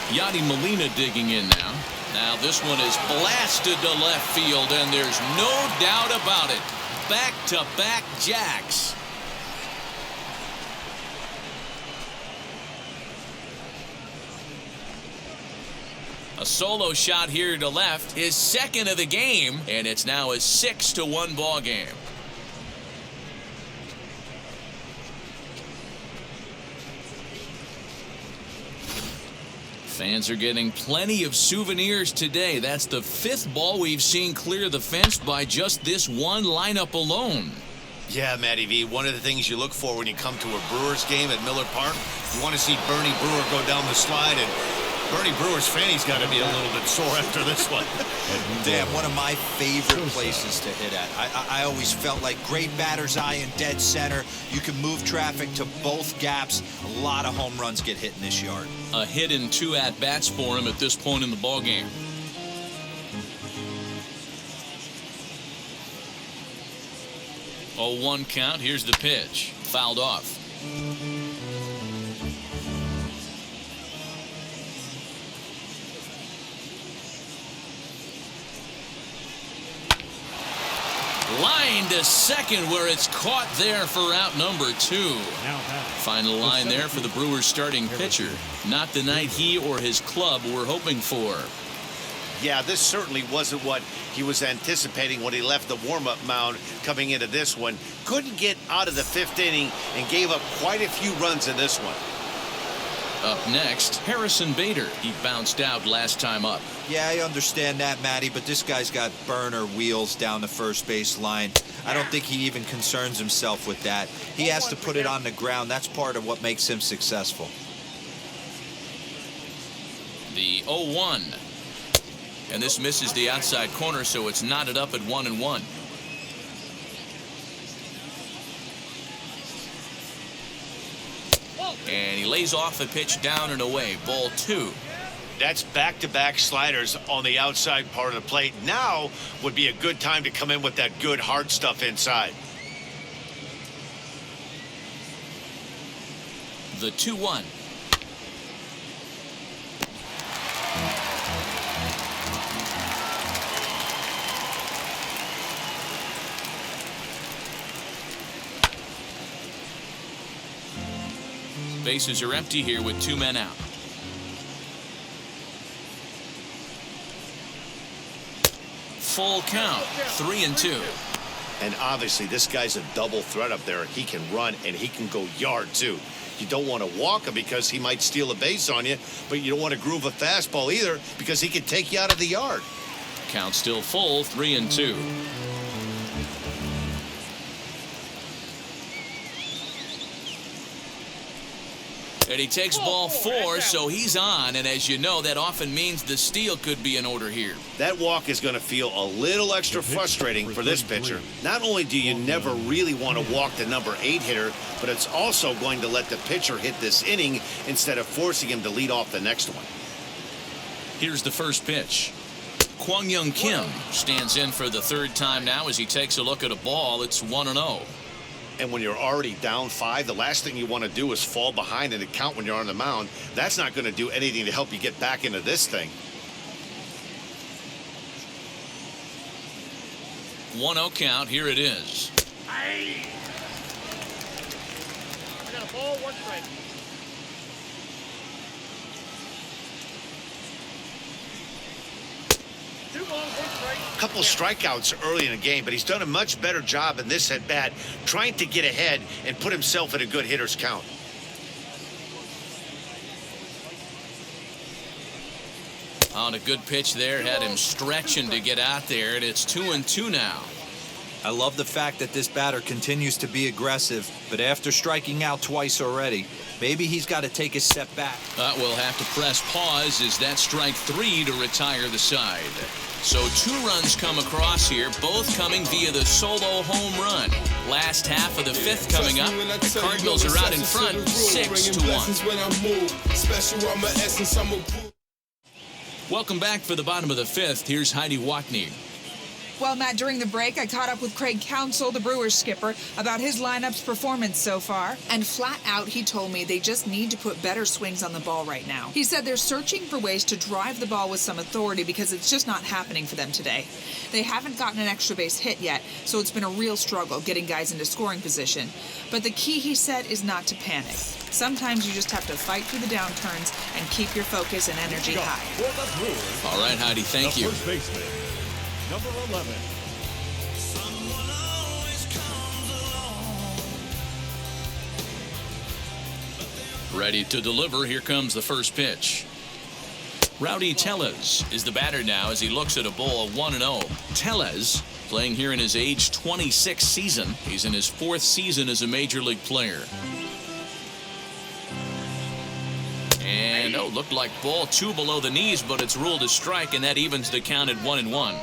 Yadi Molina digging in now. Now this one is blasted to left field, and there's no doubt about it. Back-to-back jacks. A solo shot here to left, his second of the game, and it's now a 6-1 ball game. Fans are getting plenty of souvenirs today. That's the 5th ball we've seen clear the fence by just this one lineup alone. Yeah, Matty V, one of the things you look for when you come to a Brewers game at Miller Park, you want to see Bernie Brewer go down the slide, and Bernie Brewer's fanny's got to be a little bit sore after this one. Damn, one of my favorite places to hit at. I always felt like great batter's eye in dead center. You can move traffic to both gaps. A lot of home runs get hit in this yard. A hit and 2 at-bats for him at this point in the ballgame. Oh, 1 count. Here's the pitch. Fouled off. Line to second, where it's caught there for out number 2. Final line there for the Brewers starting pitcher. Not the night he or his club were hoping for. Yeah, this certainly wasn't what he was anticipating when he left the warm-up mound coming into this one. Couldn't get out of the 5th inning and gave up quite a few runs in this one. Up next, Harrison Bader. He bounced out last time up. Yeah, I understand that, Matty, but this guy's got burner wheels down the first base line. I don't think he even concerns himself with that. He has to put it on the ground. That's part of what makes him successful. The 0-1. And this misses the outside corner, so it's knotted up at 1-1. And he lays off the pitch down and away. Ball 2. That's back-to-back sliders on the outside part of the plate. Now would be a good time to come in with that good hard stuff inside. The 2-1. Bases are empty here with 2 men out. Full count, 3-2. And obviously this guy's a double threat up there. He can run and he can go yard too. You don't want to walk him because he might steal a base on you, but you don't want to groove a fastball either because he can take you out of the yard. Count still full, 3-2. And he takes ball 4, so he's on. And as you know, that often means the steal could be in order here. That walk is going to feel a little extra frustrating for this pitcher. Not only do you never really want to walk the number 8 hitter, but it's also going to let the pitcher hit this inning instead of forcing him to lead off the next one. Here's the first pitch. Kwang Kim stands in for the 3rd time now as he takes a look at a ball. It's 1-0. And when you're already down 5, the last thing you want to do is fall behind in the count when you're on the mound. That's not going to do anything to help you get back into this thing. 1-0 count. Here it is. I got a ball, 1 strike. A couple strikeouts early in the game, but he's done a much better job in this at bat trying to get ahead and put himself in a good hitter's count. On a good pitch there, had him stretching to get out there, and it's 2-2 now. I love the fact that this batter continues to be aggressive, but after striking out twice already, maybe he's got to take a step back. We'll have to press pause as that strike 3 to retire the side. So 2 runs come across here, both coming via the solo home run. Last half of the 5th coming up. The Cardinals are out in front, 6-1. Welcome back for the bottom of the 5th. Here's Heidi Watney. Well, Matt, during the break, I caught up with Craig Counsell, the Brewers skipper, about his lineup's performance so far. And flat out, he told me they just need to put better swings on the ball right now. He said they're searching for ways to drive the ball with some authority because it's just not happening for them today. They haven't gotten an extra base hit yet, so it's been a real struggle getting guys into scoring position. But the key, he said, is not to panic. Sometimes you just have to fight through the downturns and keep your focus and energy high. All right, Heidi, thank you. First baseman, number 11. Ready to deliver. Here comes the first pitch. Rowdy Tellez is the batter now as he looks at a ball 1-0. Tellez playing here in his age 26 season. He's in his 4th season as a major league player. And looked like ball 2 below the knees, but it's ruled a strike, and that evens the count at 1-1.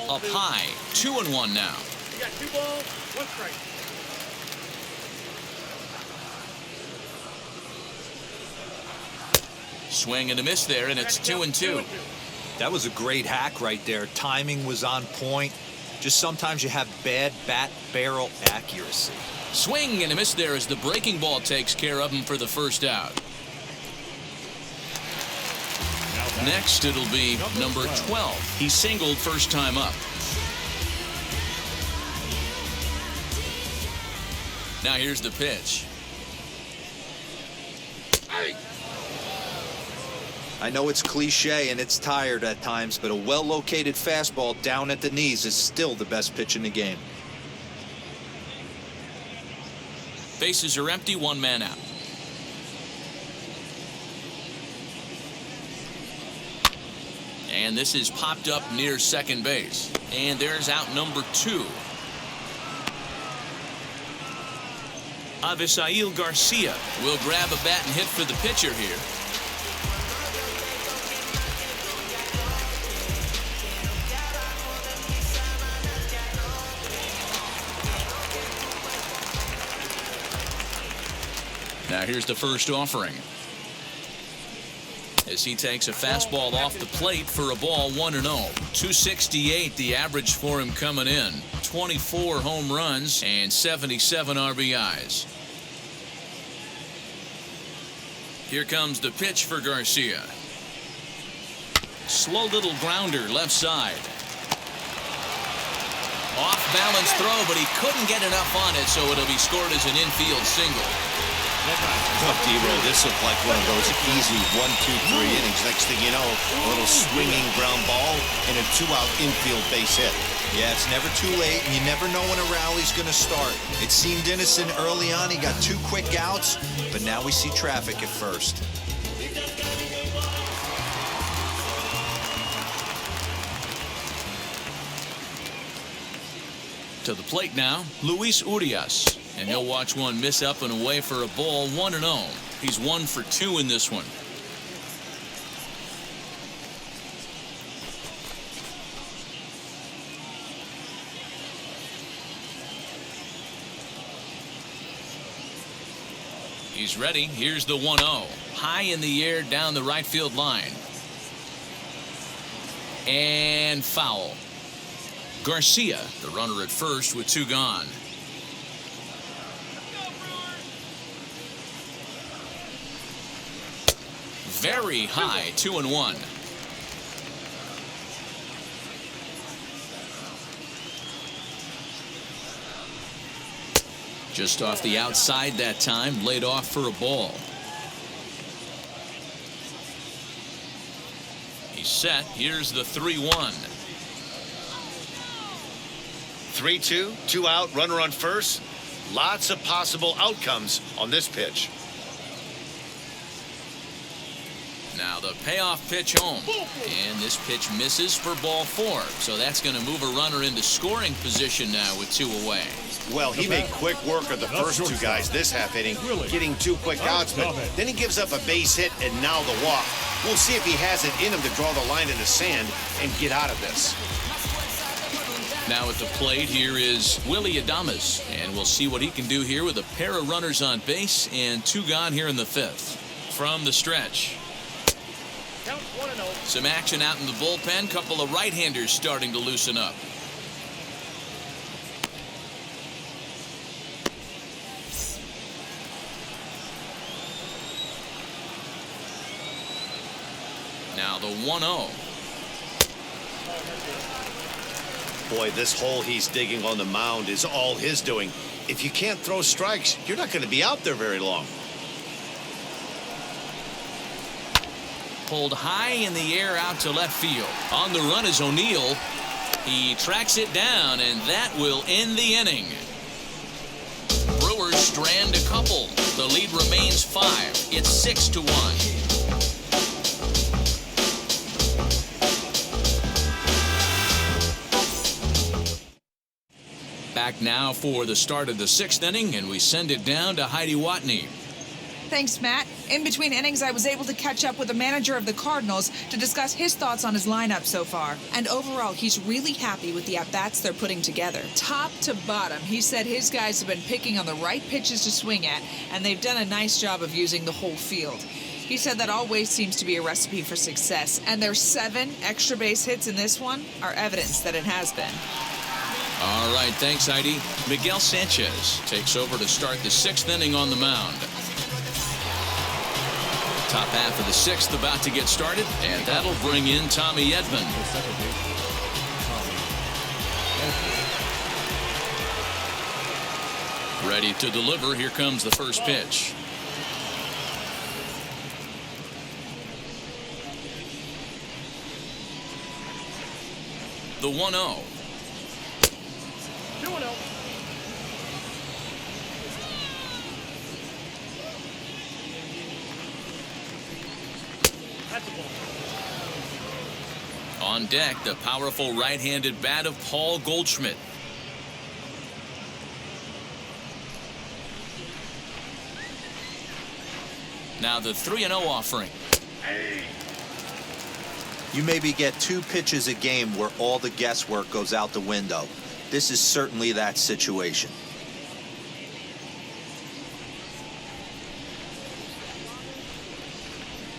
Up high, 2-1 now. You got 2 balls, 1 strike. Swing and a miss there, and it's 2-2. That was a great hack right there. Timing was on point. Just sometimes you have bad bat barrel accuracy. Swing and a miss there as the breaking ball takes care of him for the first out. Next, it'll be number 12. He singled first time up. Now here's the pitch. I know it's cliche and it's tired at times, but a well-located fastball down at the knees is still the best pitch in the game. Bases are empty, 1 man out. And this is popped up near second base. And there's out number 2. Avisail Garcia will grab a bat and hit for the pitcher here. Now here's the first offering. As he takes a fastball off the plate for a ball 1-0. 268 the average for him coming in. 24 home runs and 77 RBIs. Here comes the pitch for Garcia. Slow little grounder left side. Off balance throw, but he couldn't get enough on it, so it'll be scored as an infield single. Look, D-Roll, this looked like one of those easy 1-2-3 innings. Next thing you know, a little swinging ground ball and a 2-out infield base hit. Yeah, it's never too late, and you never know when a rally's going to start. It seemed innocent early on. He got 2 quick outs, but now we see traffic at first. To the plate now, Luis Urias. And he'll watch one miss up and away for a ball 1-0. He's 1 for 2 in this one. He's ready. Here's the 1-0. High in the air down the right field line. And foul. Garcia, the runner at first with 2 gone. Very high, 2-1. Just off the outside that time, laid off for a ball. He's set. Here's the 3-1. 3-2, 2 out, runner on first. Lots of possible outcomes on this pitch. Now the payoff pitch home. And this pitch misses for ball 4. So that's going to move a runner into scoring position now with 2 away. Well, he made quick work of the first 2 guys this half inning, getting 2 quick outs, but then he gives up a base hit and now the walk. We'll see if he has it in him to draw the line in the sand and get out of this. Now at the plate here is Willie Adames, and we'll see what he can do here with a pair of runners on base and 2 gone here in the 5th. From the stretch. Count 1-0. Some action out in the bullpen. Couple of right-handers starting to loosen up. Now the 1-0. Boy, this hole he's digging on the mound is all his doing. If you can't throw strikes, you're not going to be out there very long. Pulled high in the air out to left field. On the run is O'Neill. He tracks it down, and that will end the inning. Brewers strand a couple. The lead remains 5. It's 6-1. Back now for the start of the 6th inning, and we send it down to Heidi Watney. Thanks, Matt. In between innings, I was able to catch up with the manager of the Cardinals to discuss his thoughts on his lineup so far. And overall, he's really happy with the at-bats they're putting together. Top to bottom, he said his guys have been picking on the right pitches to swing at, and they've done a nice job of using the whole field. He said that always seems to be a recipe for success, and their 7 extra base hits in this one are evidence that it has been. All right, thanks, Heidi. Miguel Sanchez takes over to start the 6th inning on the mound. Top half of the 6th about to get started, and that'll bring in Tommy Edman. Ready to deliver. Here comes the first pitch. The 1-0. 2-0. That's a ball. On deck, the powerful right-handed bat of Paul Goldschmidt. Now the 3-0 offering. You maybe get 2 pitches a game where all the guesswork goes out the window. This is certainly that situation.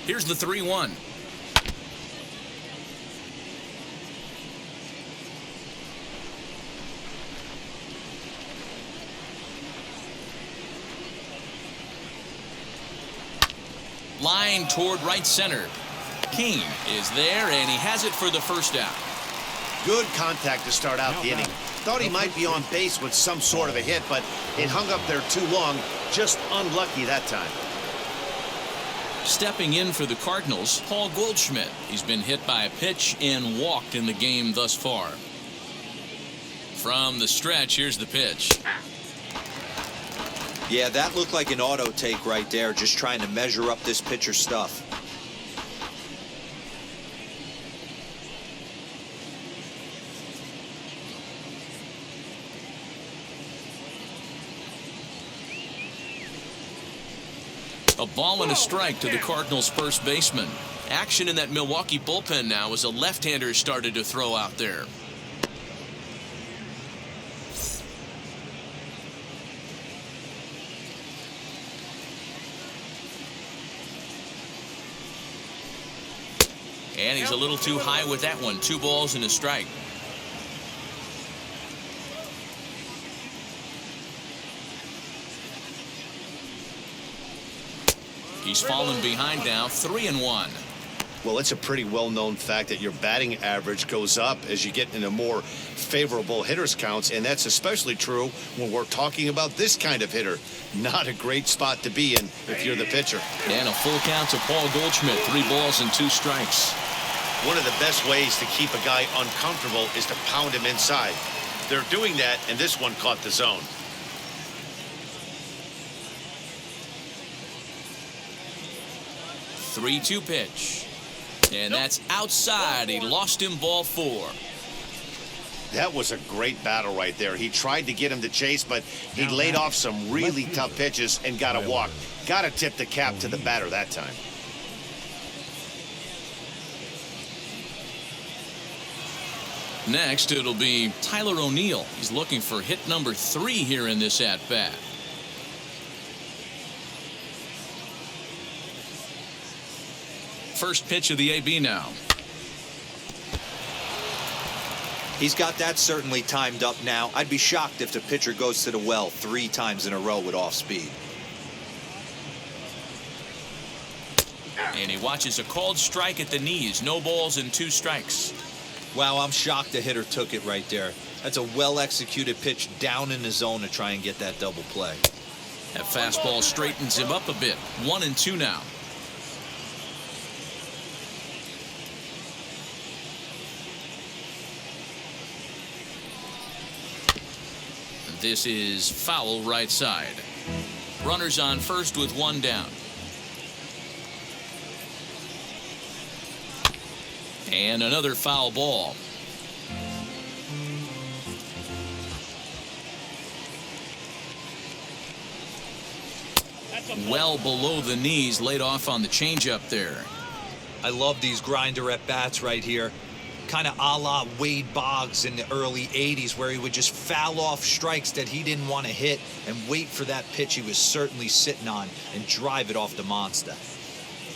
Here's the 3-1. Line toward right center. King is there, and he has it for the first out. Good contact to start out the inning. Thought he might be on base with some sort of a hit, but it hung up there too long. Just unlucky that time. Stepping in for the Cardinals, Paul Goldschmidt. He's been hit by a pitch and walked in the game thus far. From the stretch, here's the pitch. Yeah, that looked like an auto take right there, just trying to measure up this pitcher's stuff. A ball and a strike to the Cardinals' first baseman. Action in that Milwaukee bullpen now as a left-hander started to throw out there. And he's a little too high with that one. 2 balls and a strike. He's fallen behind now, 3-1. Well, it's a pretty well-known fact that your batting average goes up as you get into more favorable hitters counts, and that's especially true when we're talking about this kind of hitter. Not a great spot to be in if you're the pitcher. And a full count to Paul Goldschmidt, 3 balls and 2 strikes. One of the best ways to keep a guy uncomfortable is to pound him inside. They're doing that, and this one caught the zone. 3-2 pitch. And that's outside. He lost him ball 4. That was a great battle right there. He tried to get him to chase, but he laid off some really tough pitches and got a walk. Got to tip the cap to the batter that time. Next, it'll be Tyler O'Neill. He's looking for hit number 3 here in this at-bat. First pitch of the AB now. He's got that certainly timed up now. I'd be shocked if the pitcher goes to the well 3 times in a row with off speed. And he watches a called strike at the knees. No balls and 2 strikes. Wow, I'm shocked the hitter took it right there. That's a well-executed pitch down in the zone to try and get that double play. That fastball straightens him up a bit. 1-2 now. This is foul right side. Runners on first with 1 down. And another foul ball. Well below the knees, laid off on the changeup there. I love these grinder at bats right here. Kind of a la Wade Boggs in the early 80s, where he would just foul off strikes that he didn't want to hit and wait for that pitch he was certainly sitting on and drive it off the monster.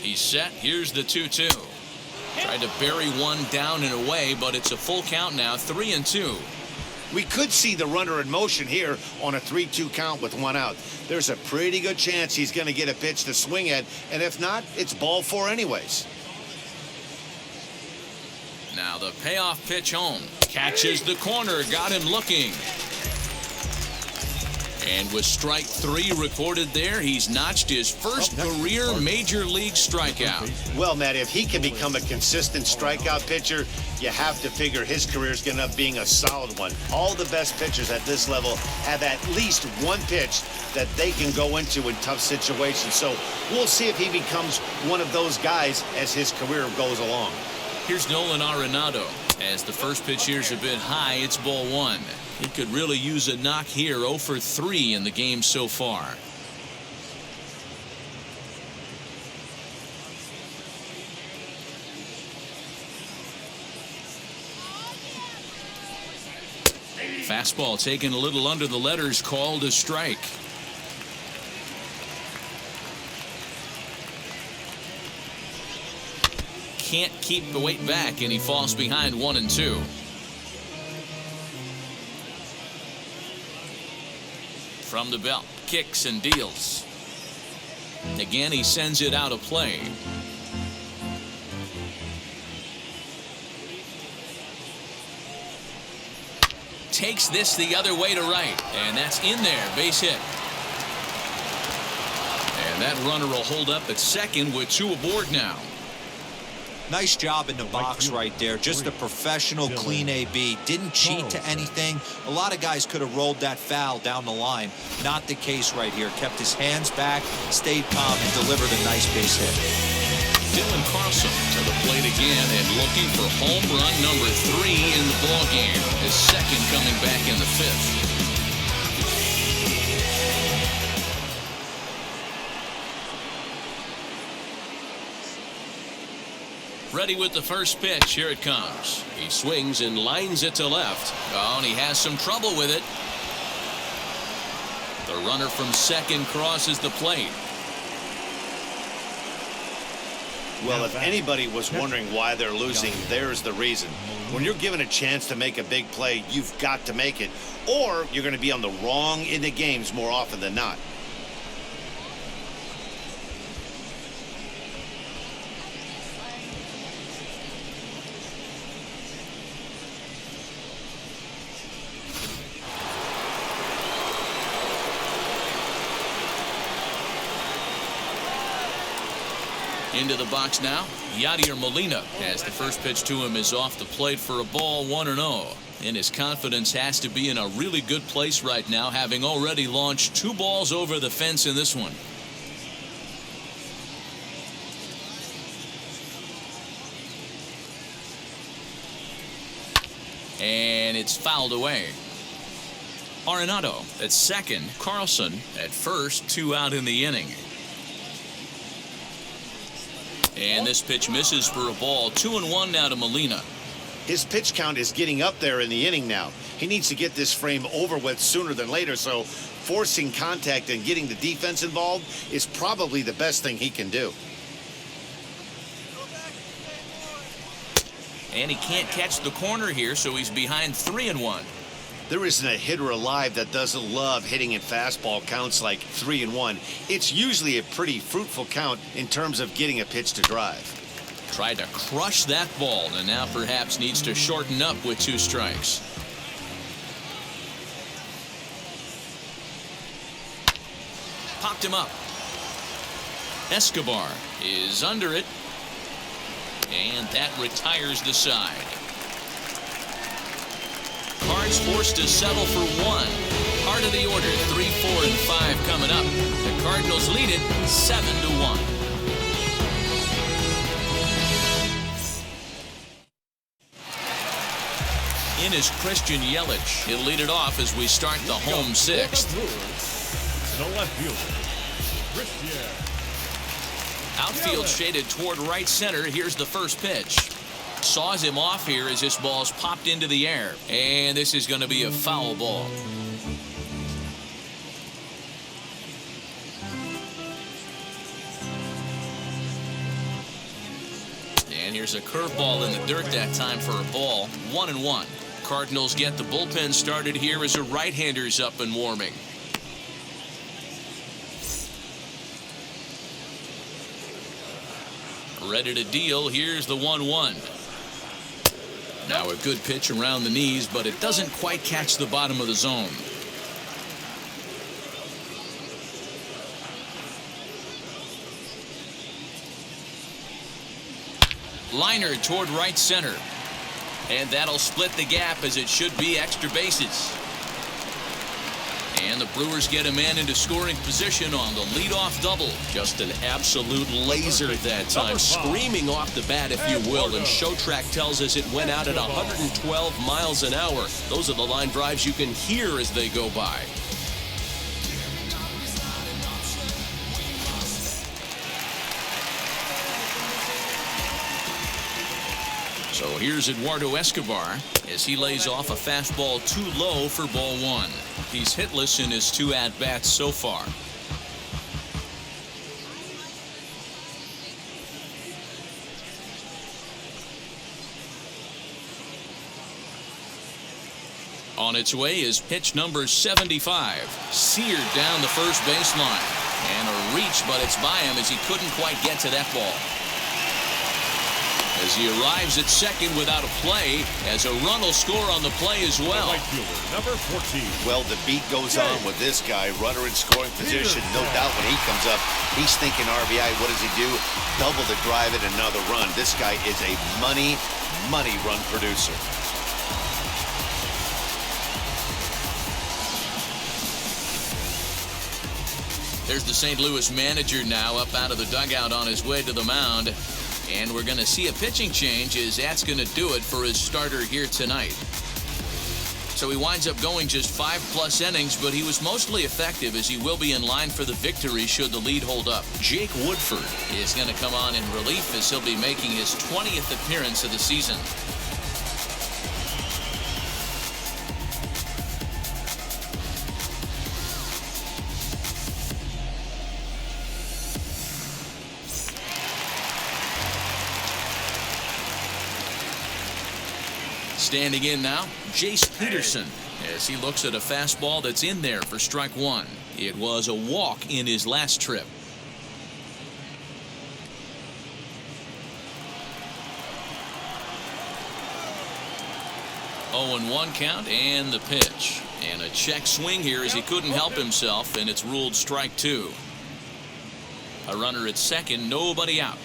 He's set. Here's the 2-2. Tried to bury one down and away, but it's a full count now. 3-2. We could see the runner in motion here on a 3-2 count with 1 out. There's a pretty good chance he's going to get a pitch to swing at, and if not, it's ball 4 anyways. Now the payoff pitch home. Catches the corner. Got him looking. And with strike 3 recorded there, he's notched his first career major league strikeout. Well, Matt, if he can become a consistent strikeout pitcher, you have to figure his career is going to end up being a solid one. All the best pitchers at this level have at least one pitch that they can go into in tough situations. So we'll see if he becomes one of those guys as his career goes along. Here's Nolan Arenado. As the first pitch here's a bit high, it's ball 1. He could really use a knock here. 0 for 3 in the game so far. Fastball taken a little under the letters, called a strike. Can't keep the weight back, and he falls behind 1-2. From the belt, kicks and deals. Again, he sends it out of play. Takes this the other way to right, and that's in there, base hit. And that runner will hold up at second with 2 aboard now. Nice job in the box right there. Just a professional, clean AB. Didn't cheat to anything. A lot of guys could have rolled that foul down the line. Not the case right here. Kept his hands back, stayed calm, and delivered a nice base hit. Dylan Carlson to the plate again and looking for home run number 3 in the ballgame. His second coming back in the 5th. Ready with the first pitch. Here it comes. He swings and lines it to left. Oh, and he has some trouble with it. The runner from second crosses the plate. Well, if anybody was wondering why they're losing, there's the reason. When you're given a chance to make a big play, you've got to make it, or you're going to be on the wrong end of games more often than not. Into the box now, Yadier Molina, as the first pitch to him is off the plate for a ball, 1-0. And his confidence has to be in a really good place right now, having already launched 2 balls over the fence in this one. it's fouled away. Arenado at second, Carlson at first, 2 out in the inning. And this pitch misses for a ball. 2-1 now to Molina. His pitch count is getting up there in the inning now. He needs to get this frame over with sooner than later, so forcing contact and getting the defense involved is probably the best thing he can do. And he can't catch the corner here, so he's behind 3-1. There isn't a hitter alive that doesn't love hitting in fastball counts like 3-1. It's usually a pretty fruitful count in terms of getting a pitch to drive. Tried to crush that ball, and now perhaps needs to shorten up with 2 strikes. Popped him up. Escobar is under it, and that retires the side. Cards forced to settle for 1. Part of the order, 3, 4, and 5 coming up. The Cardinals lead it 7-1. In is Christian Yelich. He'll lead it off as we start the home 6th. The left fielder, Christian. Outfield shaded toward right center. Here's the first pitch. Saws him off here as this ball's popped into the air. And this is going to be a foul ball. And here's a curveball in the dirt that time for a ball. 1-1. Cardinals get the bullpen started here as a right-hander's up and warming. Ready to deal. Here's the 1-1. Now a good pitch around the knees, but it doesn't quite catch the bottom of the zone. Liner toward right center. And that'll split the gap as it should be extra bases. And the Brewers get a man into scoring position on the leadoff double. Just an absolute laser that time, screaming off the bat, if you will. And Showtrack tells us it went out at 112 miles an hour. Those are the line drives you can hear as they go by. So here's Eduardo Escobar as he lays off a fastball too low for ball 1. He's hitless in his 2 at-bats so far. On its way is pitch number 75. Seared down the first baseline. And a reach, but it's by him as he couldn't quite get to that ball. As he arrives at second without a play, as a run will score on the play as well. Right fielder, number 14. Well, the beat goes on with this guy. Runner in scoring position. No doubt when he comes up, he's thinking RBI. What does he do? Double the drive and another run. This guy is a money run producer. There's the St. Louis manager now up out of the dugout on his way to the mound. And we're going to see a pitching change as that's going to do it for his starter here tonight. So he winds up going just 5+ innings, but he was mostly effective as he will be in line for the victory should the lead hold up. Jake Woodford is going to come on in relief as he'll be making his 20th appearance of the season. Standing in now, Jace Peterson, as he looks at a fastball that's in there for strike 1. It was a walk in his last trip. Oh, and 1 count and the pitch. And a check swing here as he couldn't help himself, and it's ruled strike 2. A runner at second, nobody out.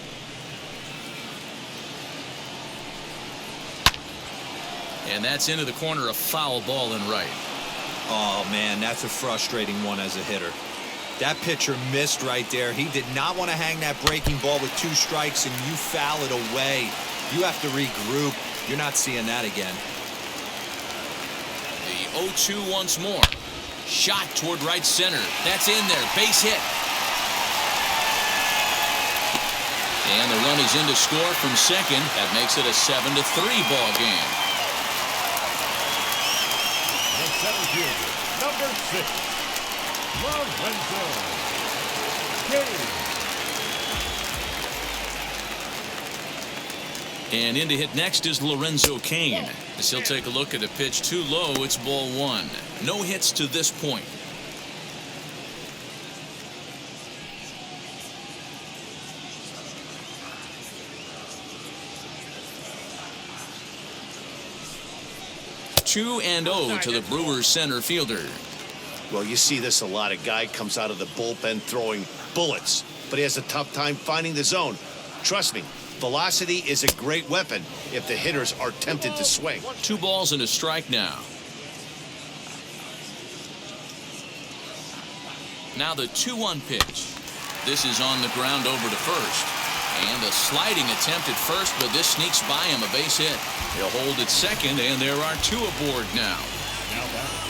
And that's into the corner, a foul ball and right. Oh, man, that's a frustrating one as a hitter. That pitcher missed right there. He did not want to hang that breaking ball with 2 strikes, and you foul it away. You have to regroup. You're not seeing that again. 0-2 once more. Shot toward right center. That's in there. Base hit. And the run is in to score from second. That makes it a 7-3 ball game. The center fielder, number 6, Lorenzo Cain. And in to hit next is Lorenzo Cain. As he'll take a look at the pitch too low, it's ball one. No hits to this point. Two and 0 to the Brewers center fielder. Well, you see this a lot. A guy comes out of the bullpen throwing bullets, but he has a tough time finding the zone. Trust me, velocity is a great weapon if the hitters are tempted to swing. 2 balls and a strike now. Now the 2-1 pitch. This is on the ground over to first. And a sliding attempt at first, but this sneaks by him, a base hit. He'll hold at second, and there are 2 aboard now.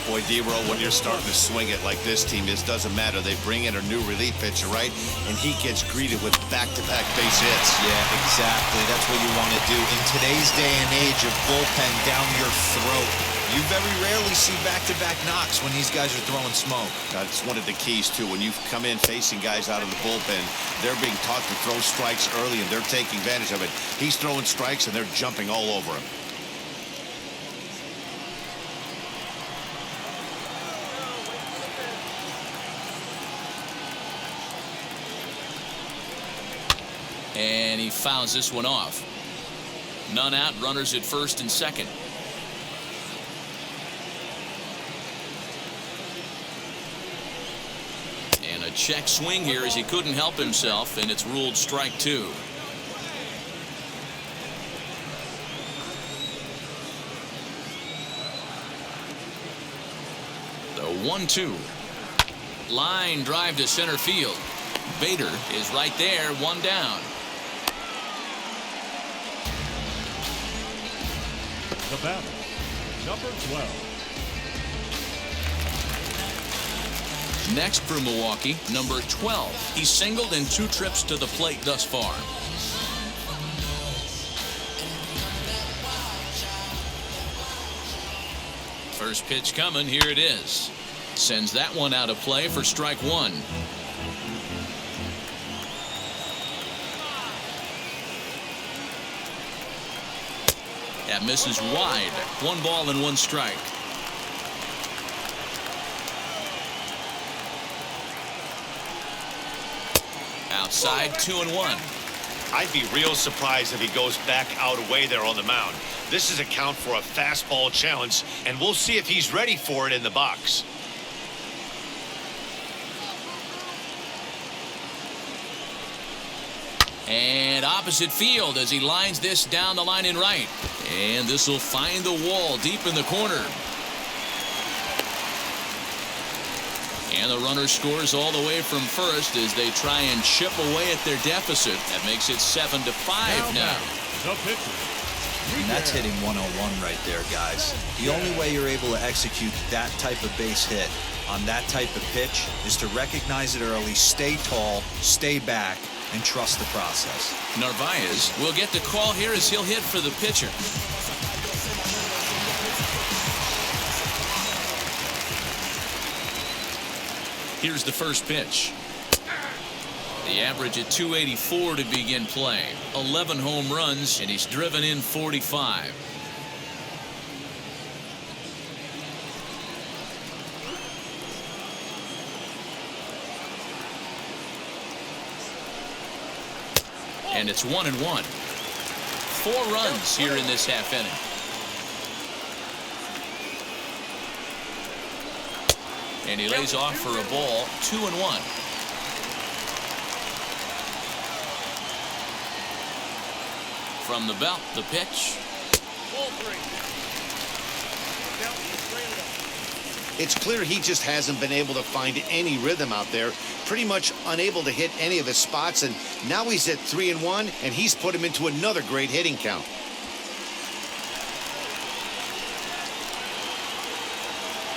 Boy, D-Roll, when you're starting to swing it like this team is, doesn't matter. They bring in a new relief pitcher, right? And he gets greeted with back-to-back base hits. Yeah, exactly. That's what you want to do. In today's day and age of bullpen down your throat, you very rarely see back-to-back knocks when these guys are throwing smoke. That's one of the keys, too. When you come in facing guys out of the bullpen, they're being taught to throw strikes early, and they're taking advantage of it. He's throwing strikes, and they're jumping all over him. And he fouls this one off. None out, runners at first and second. And a check swing here as he couldn't help himself, and it's ruled strike 2. The 1-2. Line drive to center field. Bader is right there, 1 down. The batter, number 12. Next for Milwaukee, number 12. He's singled in 2 trips to the plate thus far. First pitch coming, here it is. Sends that one out of play for strike 1. That misses wide. 1 ball and 1 strike. Outside, 2-1. I'd be real surprised if he goes back out away there on the mound. This is a count for a fastball challenge, and we'll see if he's ready for it in the box. And opposite field as he lines this down the line in right. And this will find the wall deep in the corner. And the runner scores all the way from first as they try and chip away at their deficit. That makes it 7-5 now. The pitcher. And that's hitting 101 right there, guys. The only way you're able to execute that type of base hit on that type of pitch is to recognize it early, stay tall, stay back, and trust the process. Narvaez will get the call here as he'll hit for the pitcher. Here's the first pitch. The average at 284 to begin play. 11 home runs, and he's driven in 45. And it's 1-1. 4 runs here in this half inning. And he lays off for a ball. 2-1. From the belt, the pitch. It's clear he just hasn't been able to find any rhythm out there. Pretty much unable to hit any of his spots, and now he's at 3-1, and he's put him into another great hitting count.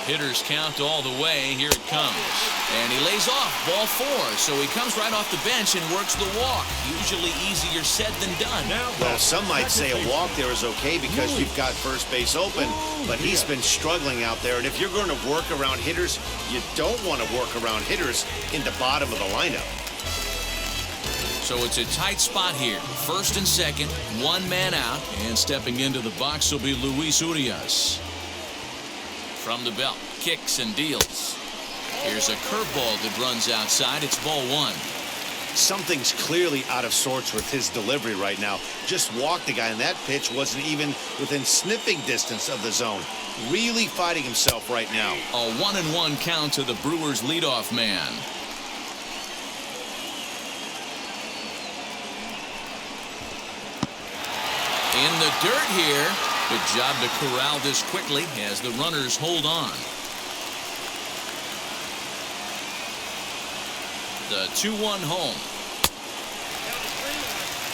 Hitters count all the way. Here it comes. And he lays off. Ball 4. So he comes right off the bench and works the walk. Usually easier said than done. Well, some might say a walk there is okay because you've got first base open, but he's been struggling out there. And if you're going to work around hitters, you don't want to work around hitters in the bottom of the lineup. So it's a tight spot here. First and second, one man out. And stepping into the box will be Luis Urias. From the belt, kicks and deals. Here's a curveball that runs outside. It's ball 1. Something's clearly out of sorts with his delivery right now. Just walked the guy, and that pitch wasn't even within sniffing distance of the zone. Really fighting himself right now. A 1-1 count to the Brewers leadoff man. In the dirt here. Good job to corral this quickly as the runners hold on. The 2-1 home.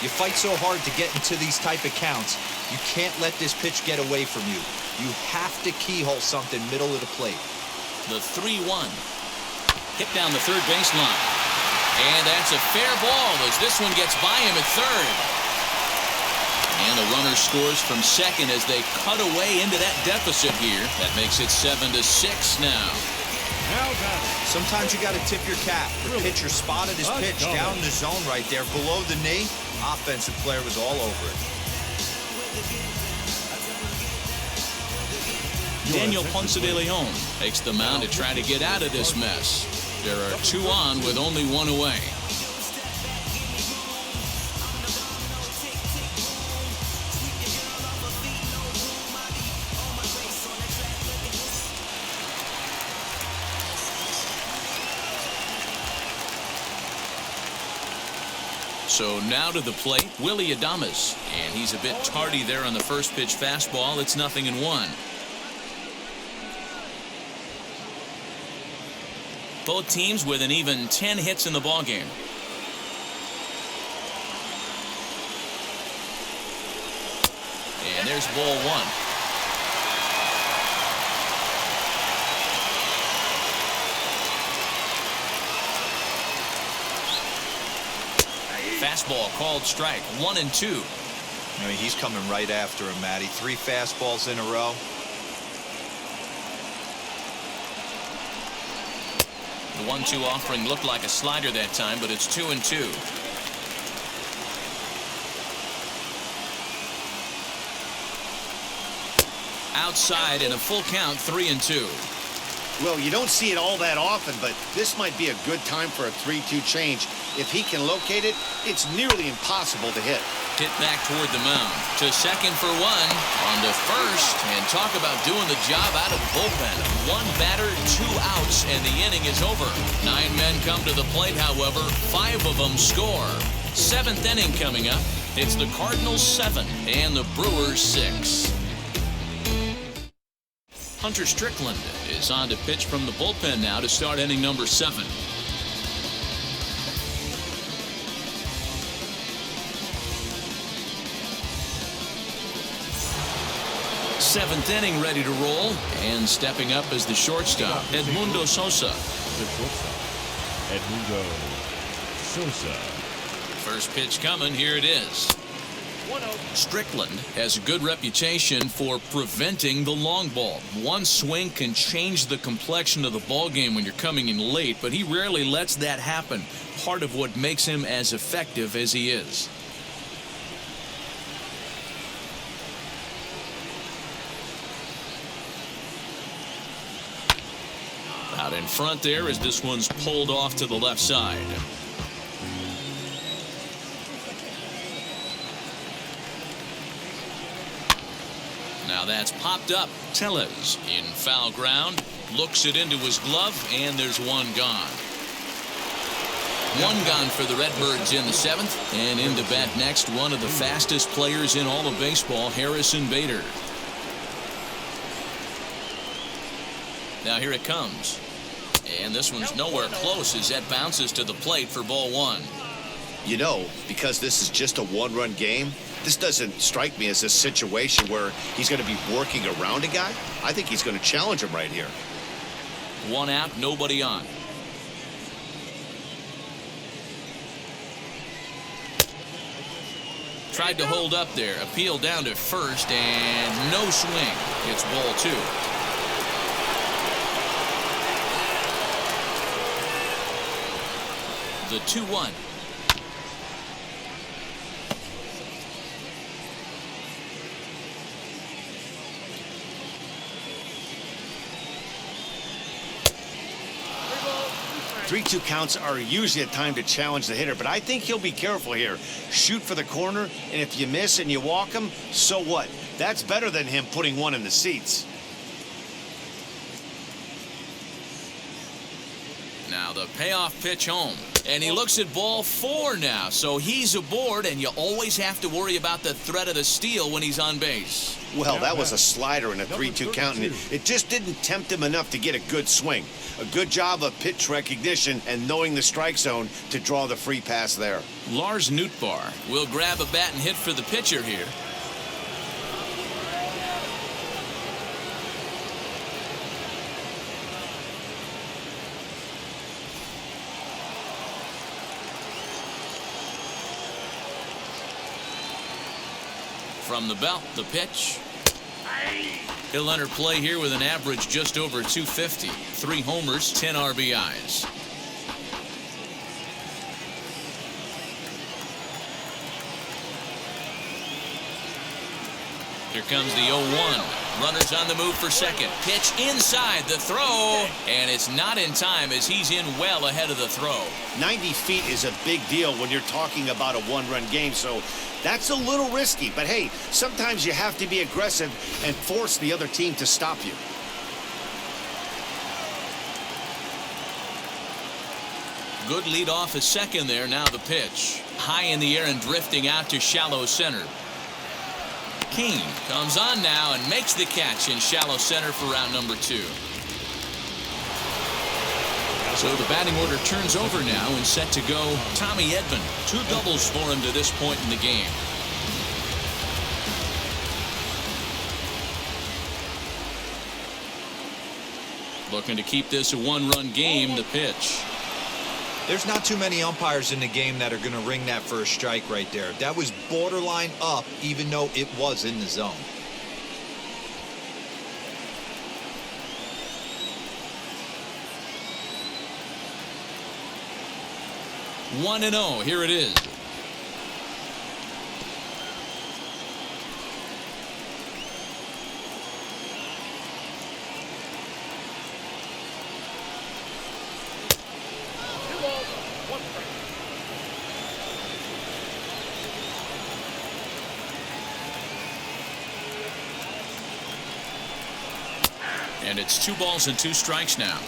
You fight so hard to get into these type of counts. You can't let this pitch get away from you. You have to keyhole something middle of the plate. The 3-1. Hit down the third baseline. And that's a fair ball as this one gets by him at third. And the runner scores from second as they cut away into that deficit here. That makes it 7-6 now. Sometimes you got to tip your cap. The pitcher spotted his pitch down in the zone right there below the knee. Offensive player was all over it. Daniel Ponce de Leon takes the mound to try to get out of this mess. There are 2 on with only 1 away. So now to the plate, Willie Adames. And he's a bit tardy there on the first pitch fastball. It's 0-1. Both teams with an even 10 hits in the ballgame. And there's ball 1. Fastball called strike. 1-2. I mean, he's coming right after him, Matty. 3 fastballs in a row. The 1-2 offering looked like a slider that time, but it's 2-2. Outside in a full count, 3-2. Well, you don't see it all that often, but this might be a good time for a 3-2 change. If he can locate it, it's nearly impossible to hit. Hit back toward the mound. To second for 1. On to first. And talk about doing the job out of the bullpen. 1 batter, 2 outs, and the inning is over. 9 men come to the plate, however. 5 of them score. 7th inning coming up. It's the Cardinals 7 and the Brewers 6. Hunter Strickland is on to pitch from the bullpen now to start inning number 7. Seventh inning ready to roll, and stepping up as the shortstop, Edmundo Sosa. Edmundo Sosa. First pitch coming, here it is. Strickland has a good reputation for preventing the long ball. One swing can change the complexion of the ball game when you're coming in late, but he rarely lets that happen. Part of what makes him as effective as he is. Out in front there as this one's pulled off to the left side. Now that's popped up. Tellez in foul ground, looks it into his glove, and there's 1 gone. 1 gone for the Redbirds in the 7th, and into bat next, one of the fastest players in all of baseball, Harrison Bader. Now here it comes. And this one's nowhere close as that bounces to the plate for ball 1. You know, because this is just a 1-run game, this doesn't strike me as a situation where he's going to be working around a guy. I think he's going to challenge him right here. 1 out, nobody on. Tried to hold up there. Appeal down to first, and no swing. It's ball 2. The 2-1. Three-two counts are usually a time to challenge the hitter, but I think he'll be careful here. Shoot for the corner, and if you miss and you walk him, so what? That's better than him putting one in the seats. Now the payoff pitch home. And he looks at ball 4 now, so he's aboard, and you always have to worry about the threat of the steal when he's on base. Well, that was a slider in a 3-2 count, and it just didn't tempt him enough to get a good swing. A good job of pitch recognition and knowing the strike zone to draw the free pass there. Lars Nootbaar will grab a bat and hit for the pitcher here. From the belt, the pitch. He'll enter play here with an average just over 250. 3 homers, 10 RBIs. Here comes the 0-1. Runners on the move for second. Pitch inside the throw, and it's not in time as he's in well ahead of the throw. 90 feet is a big deal when you're talking about a 1-run game, so that's a little risky. But hey, sometimes you have to be aggressive and force the other team to stop you. Good lead off at second there. Now the pitch. High in the air and drifting out to shallow center. King comes on now and makes the catch in shallow center for round number 2. So the batting order turns over now and set to go Tommy Edman. 2 doubles for him to this point in the game. Looking to keep this a 1-run game. The pitch. There's not too many umpires in the game that are going to ring that first strike right there. That was borderline up, even though it was in the zone. One and 0. Here it is. And it's 2 balls and 2 strikes now.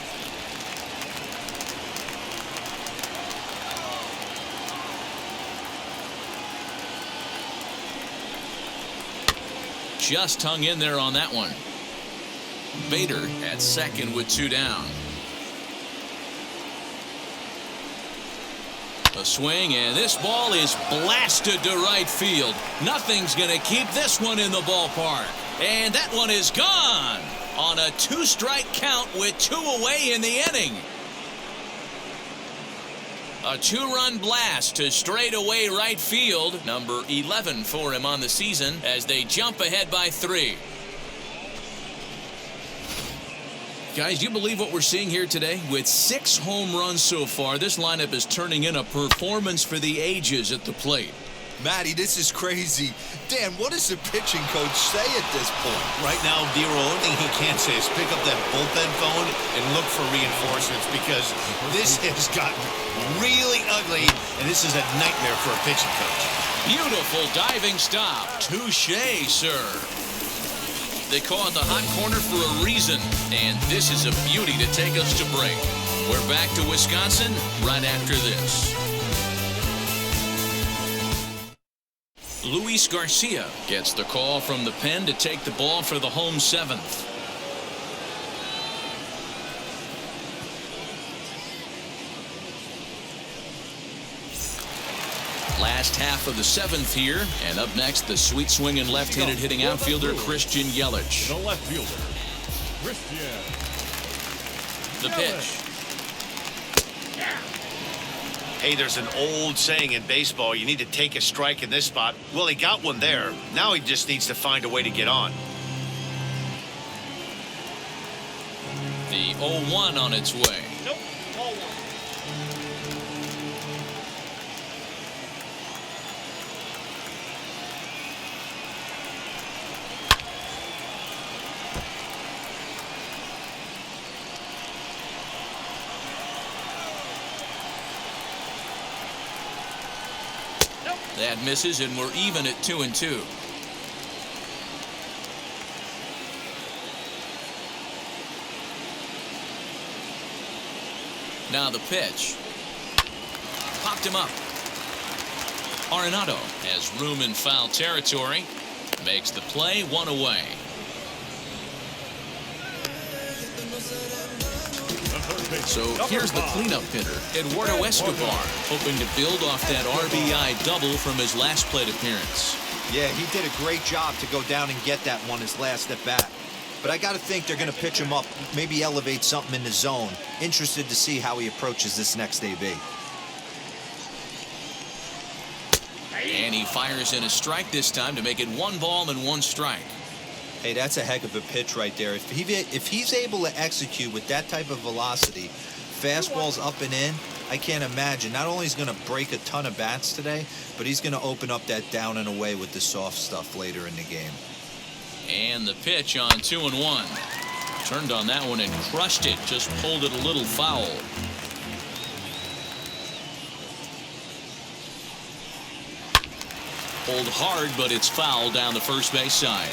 Just hung in there on that one. Bader at second with 2 down. A swing, and this ball is blasted to right field. Nothing's going to keep this one in the ballpark. And that one is gone on a 2-strike count with 2 away in the inning. A 2-run blast to straightaway right field. Number 11 for him on the season as they jump ahead by 3. Guys, you believe what we're seeing here today? With 6 home runs so far, this lineup is turning in a performance for the ages at the plate. Matty, this is crazy. Dan, what does the pitching coach say at this point? Right now, the only thing he can say is pick up that bullpen phone and look for reinforcements, because this has gotten really ugly, and this is a nightmare for a pitching coach. Beautiful diving stop. Touché, sir. They call it the hot corner for a reason, and this is a beauty to take us to break. We're back to Wisconsin right after this. Luis Garcia gets the call from the pen to take the ball for the home 7th. Last half of the 7th here, and up next, the sweet swinging left-handed hitting outfielder Christian Yelich. The left fielder, Christian The pitch. Hey, there's an old saying in baseball, you need to take a strike in this spot. Well, he got one there. Now he just needs to find a way to get on. The 0-1 on its way. Nope. Ball 1. That misses, and we're even at 2-2. Now the pitch. Popped him up. Arenado has room in foul territory. Makes the play, 1 away. So here's the cleanup hitter, Eduardo Escobar, hoping to build off that RBI double from his last plate appearance. Yeah, he did a great job to go down and get that one his last at bat. But I got to think they're going to pitch him up, maybe elevate something in the zone. Interested to see how he approaches this next AB. And he fires in a strike this time to make it 1 ball and 1 strike. Hey, that's a heck of a pitch right there. If he's able to execute with that type of velocity, fastballs up and in, I can't imagine. Not only is he going to break a ton of bats today, but he's going to open up that down and away with the soft stuff later in the game. And the pitch on 2-1. Turned on that one and crushed it. Just pulled it a little foul. Pulled hard, but it's foul down the first base side.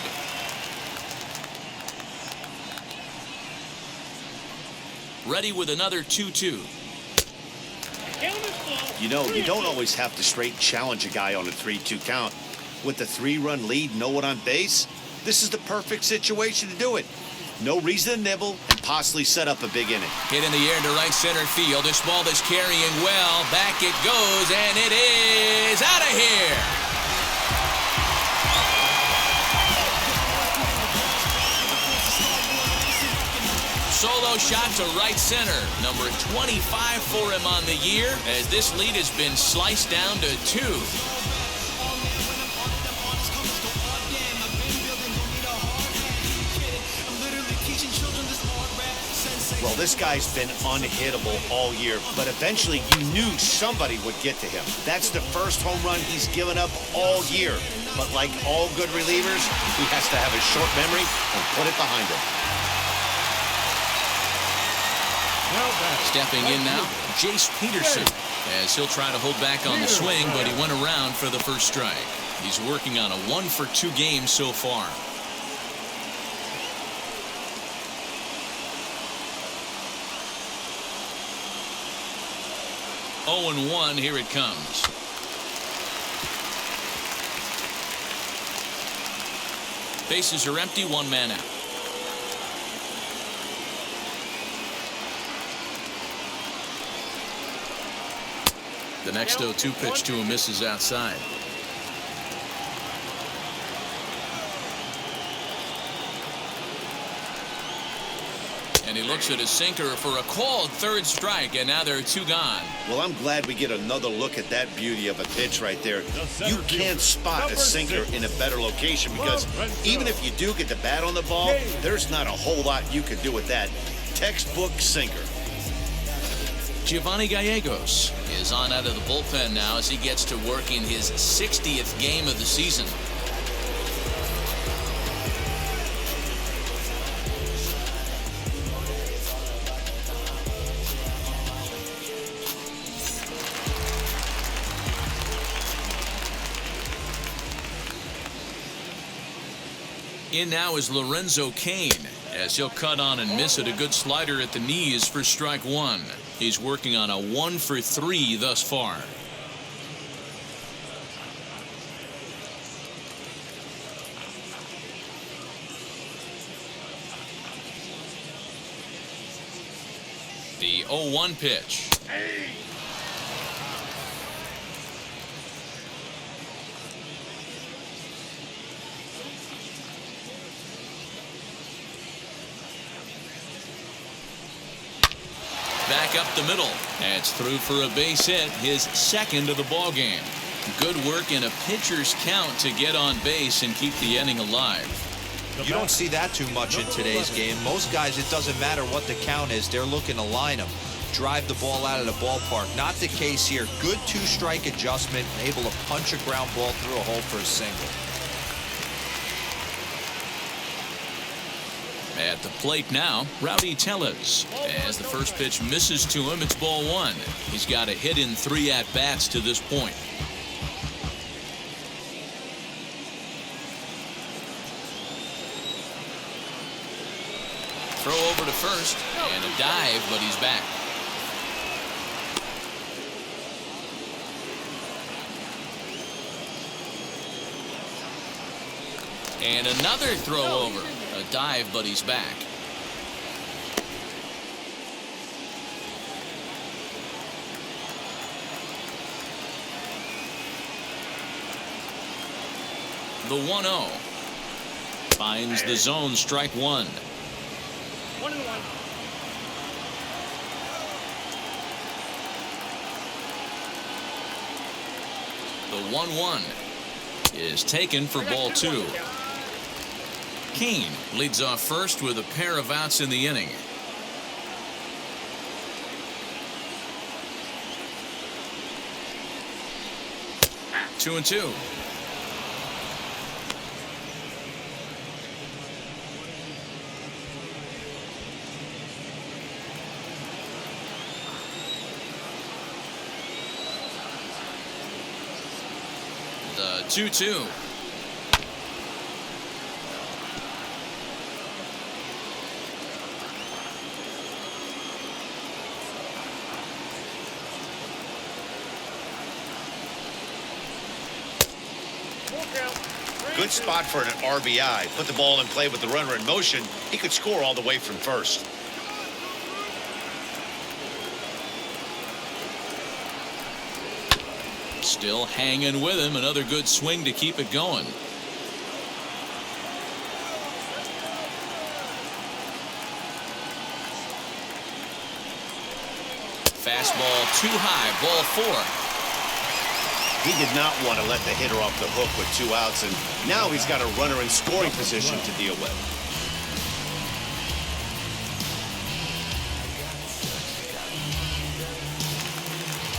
Ready with another 2-2. You know, you don't always have to straight challenge a guy on a 3-2 count. With the 3-run lead, no one on base, this is the perfect situation to do it. No reason to nibble and possibly set up a big inning. Hit in the air to right center field. This ball is carrying well. Back it goes, and it is out of here. Solo shot to right center. Number 25 for him on the year, as this lead has been sliced down to 2. Well, this guy's been unhittable all year, but eventually you knew somebody would get to him. That's the first home run he's given up all year. But like all good relievers, he has to have a short memory and put it behind him. Stepping in now, Jace Peterson, as he'll try to hold back on the swing, but he went around for the first strike. He's working on a 1-for-2 game so far. Oh and 1, here it comes. Bases are empty, 1 man out. The next 0-2 pitch to him misses outside. And he looks at his sinker for a called 3rd strike, and now there are 2 gone. Well, I'm glad we get another look at that beauty of a pitch right there. You can't spot a sinker in a better location because even if you do get the bat on the ball, there's not a whole lot you can do with that. Textbook sinker. Giovanni Gallegos is on out of the bullpen now as he gets to work in his 60th game of the season. In now is Lorenzo Cain, as he'll cut on and miss it. A good slider at the knees for strike 1. He's working on a 1-for-3 thus far. The 0-1 pitch. back up the middle. That's through for a base hit, his second of the ball game. Good work in a pitcher's count to get on base and keep the inning alive. You don't see that too much in today's game. Most guys, it doesn't matter what the count is. They're looking to line them, drive the ball out of the ballpark. Not the case here. Good two-strike adjustment, able to punch a ground ball through a hole for a single. At the plate now, Rowdy Tellez. As the first pitch misses to him, it's ball one. He's got a hit in 3 at-bats to this point. Throw over to first, and a dive, but he's back. And another throw over. A dive, but he's back. The 1-0. Finds the zone, strike one. 1-1. The 1-1 is taken for ball two. Kane leads off first with a pair of outs in the inning. Two and two. The 2-2. Good spot for an RBI. Put the ball in play with the runner in motion. He could score all the way from first. Still hanging with him. Another good swing to keep it going. Fastball too high. Ball four. He did not want to let the hitter off the hook with 2 outs, and now he's got a runner in scoring position to deal with.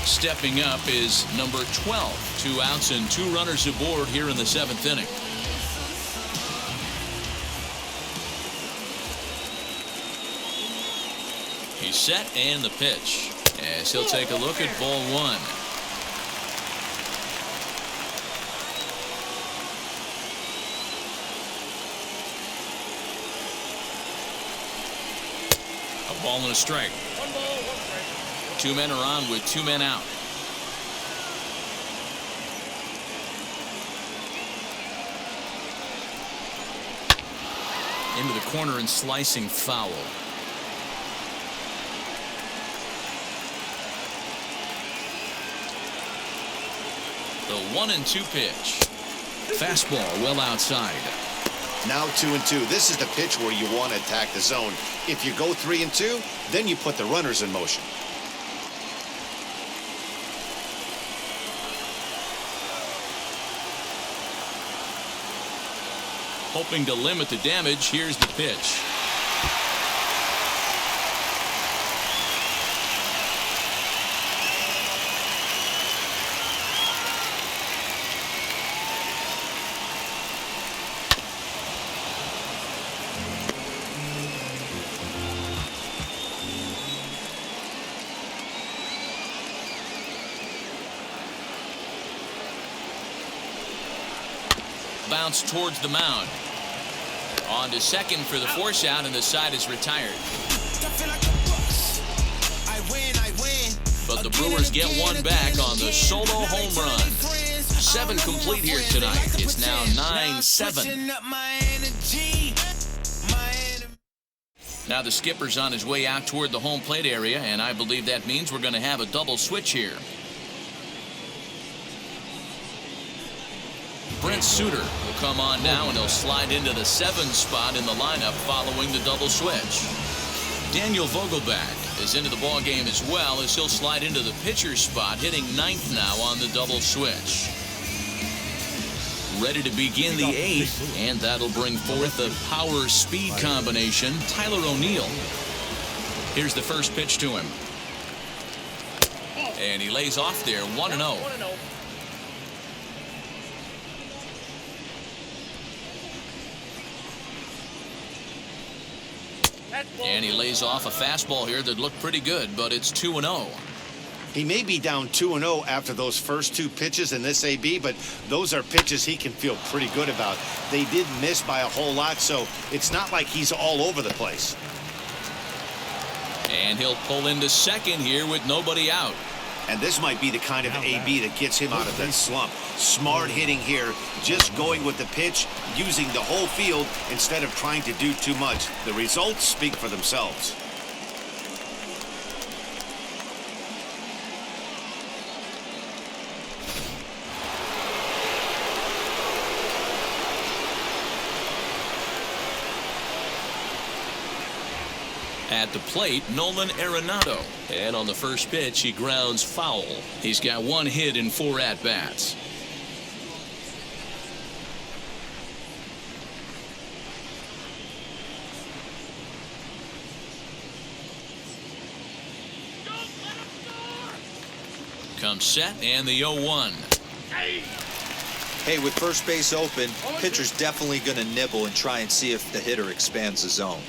Stepping up is number 12. 2 outs and 2 runners aboard here in the 7th inning. He's set and the pitch. As he'll take a look at ball one. A ball and a strike. 1 ball, 1 strike. 2 men are on with 2 men out. Into the corner and slicing foul. The 1-2 pitch. Fastball well outside. Now 2-2. This is the pitch where you want to attack the zone. If you go 3-2, then you put the runners in motion. Hoping to limit the damage, here's the pitch. Bounce towards the mound. On to second for the force out, and the side is retired. But the Brewers get one back on the solo home run. 7 complete here tonight. It's now 9-7. Now the skipper's on his way out toward the home plate area, and I believe that means we're going to have a double switch here. Brent Suter will come on now, and he'll slide into the 7 spot in the lineup following the double switch. Daniel Vogelback is into the ball game as well, as he'll slide into the pitcher spot, hitting ninth now on the double switch. Ready to begin the eighth, and that'll bring forth the power-speed combination, Tyler O'Neill. Here's the first pitch to him. And he lays off there, 1-0. And he lays off a fastball here that looked pretty good, but it's 2-0. He may be down 2-0 after those first two pitches in this AB, but those are pitches he can feel pretty good about. They did miss by a whole lot, so it's not like he's all over the place. And he'll pull into second here with nobody out. And this might be the kind of AB that gets him out of that slump. Smart hitting here, just going with the pitch, using the whole field instead of trying to do too much. The results speak for themselves. At the plate, Nolan Arenado. And on the first pitch, he grounds foul. He's got one hit in 4 at-bats. Comes set, and the 0-1. Hey, with first base open, pitcher's definitely going to nibble and try and see if the hitter expands the zone.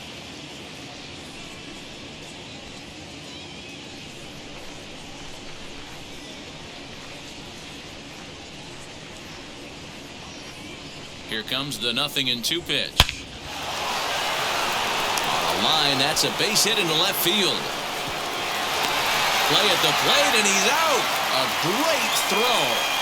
Here comes the 0-2 pitch. On the line, that's a base hit into left field. Play at the plate, and he's out. A great throw.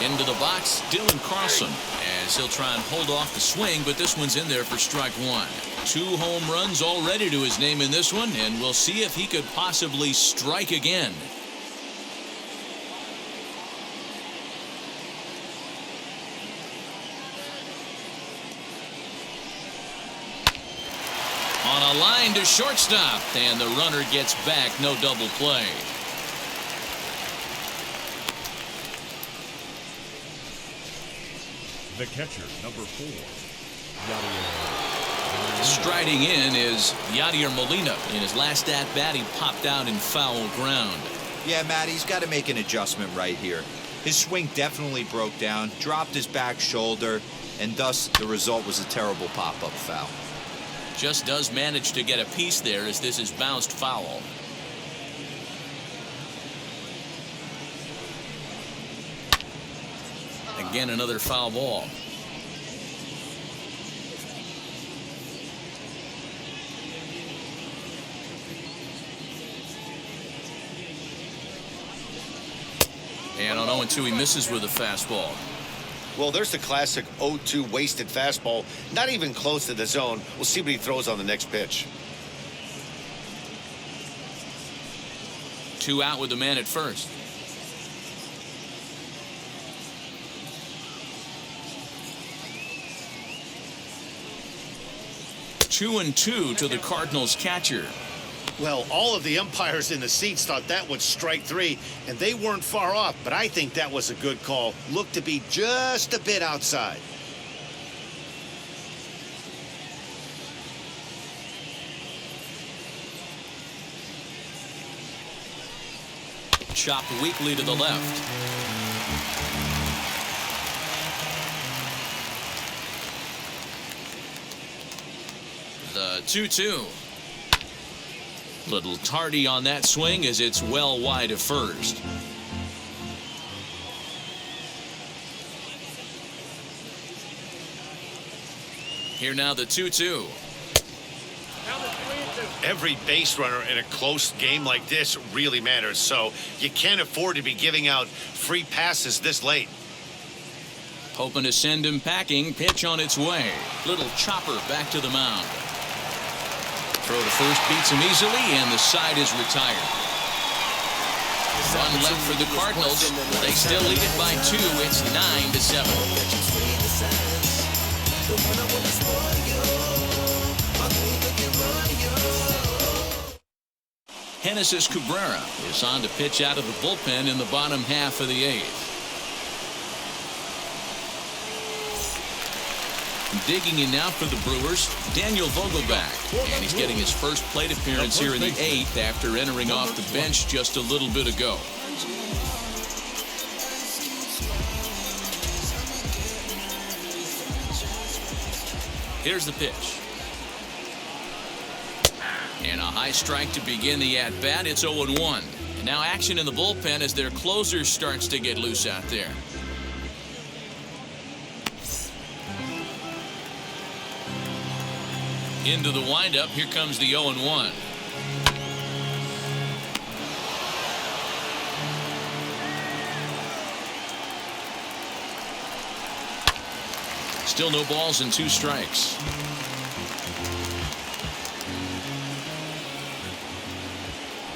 Into the box, Dylan Carlson, as he'll try and hold off the swing, but this one's in there for strike 1. 2 home runs already to his name in this one, and we'll see if he could possibly strike again. On a line to shortstop, and the runner gets back, no double play. The catcher, number 4, Striding in is Yadier Molina. In his last at-bat, he popped out in foul ground. Yeah, Matt, he's got to make an adjustment right here. His swing definitely broke down, dropped his back shoulder, and thus the result was a terrible pop-up foul. Just does manage to get a piece there as this is bounced foul. Again, another foul ball. And on 0-2, he misses with a fastball. Well, there's the classic 0-2 wasted fastball. Not even close to the zone. We'll see what he throws on the next pitch. 2 out with the man at first. Two and 2 to the Cardinals catcher. Well, all of the umpires in the seats thought that was strike 3, and they weren't far off, but I think that was a good call. Looked to be just a bit outside. Chopped weakly to the left. The 2-2. Little tardy on that swing as it's well wide of first. Here now the 2-2. Every base runner in a close game like this really matters, so you can't afford to be giving out free passes this late. Hoping to send him packing. Pitch on its way. Little chopper back to the mound. Throw to first beats him easily, and the side is retired. Run left for the Cardinals. They still lead it by 2. It's 9-7. Genesis Cabrera is on to pitch out of the bullpen in the bottom half of the 8th. Digging in now for the Brewers, Daniel Vogelback, and he's getting his first plate appearance here in the 8th after entering off the bench just a little bit ago. Here's the pitch. And a high strike to begin the at-bat. It's 0-1. And now action in the bullpen as their closer starts to get loose out there. Into the windup. Here comes the 0-1. Still no balls and 2 strikes.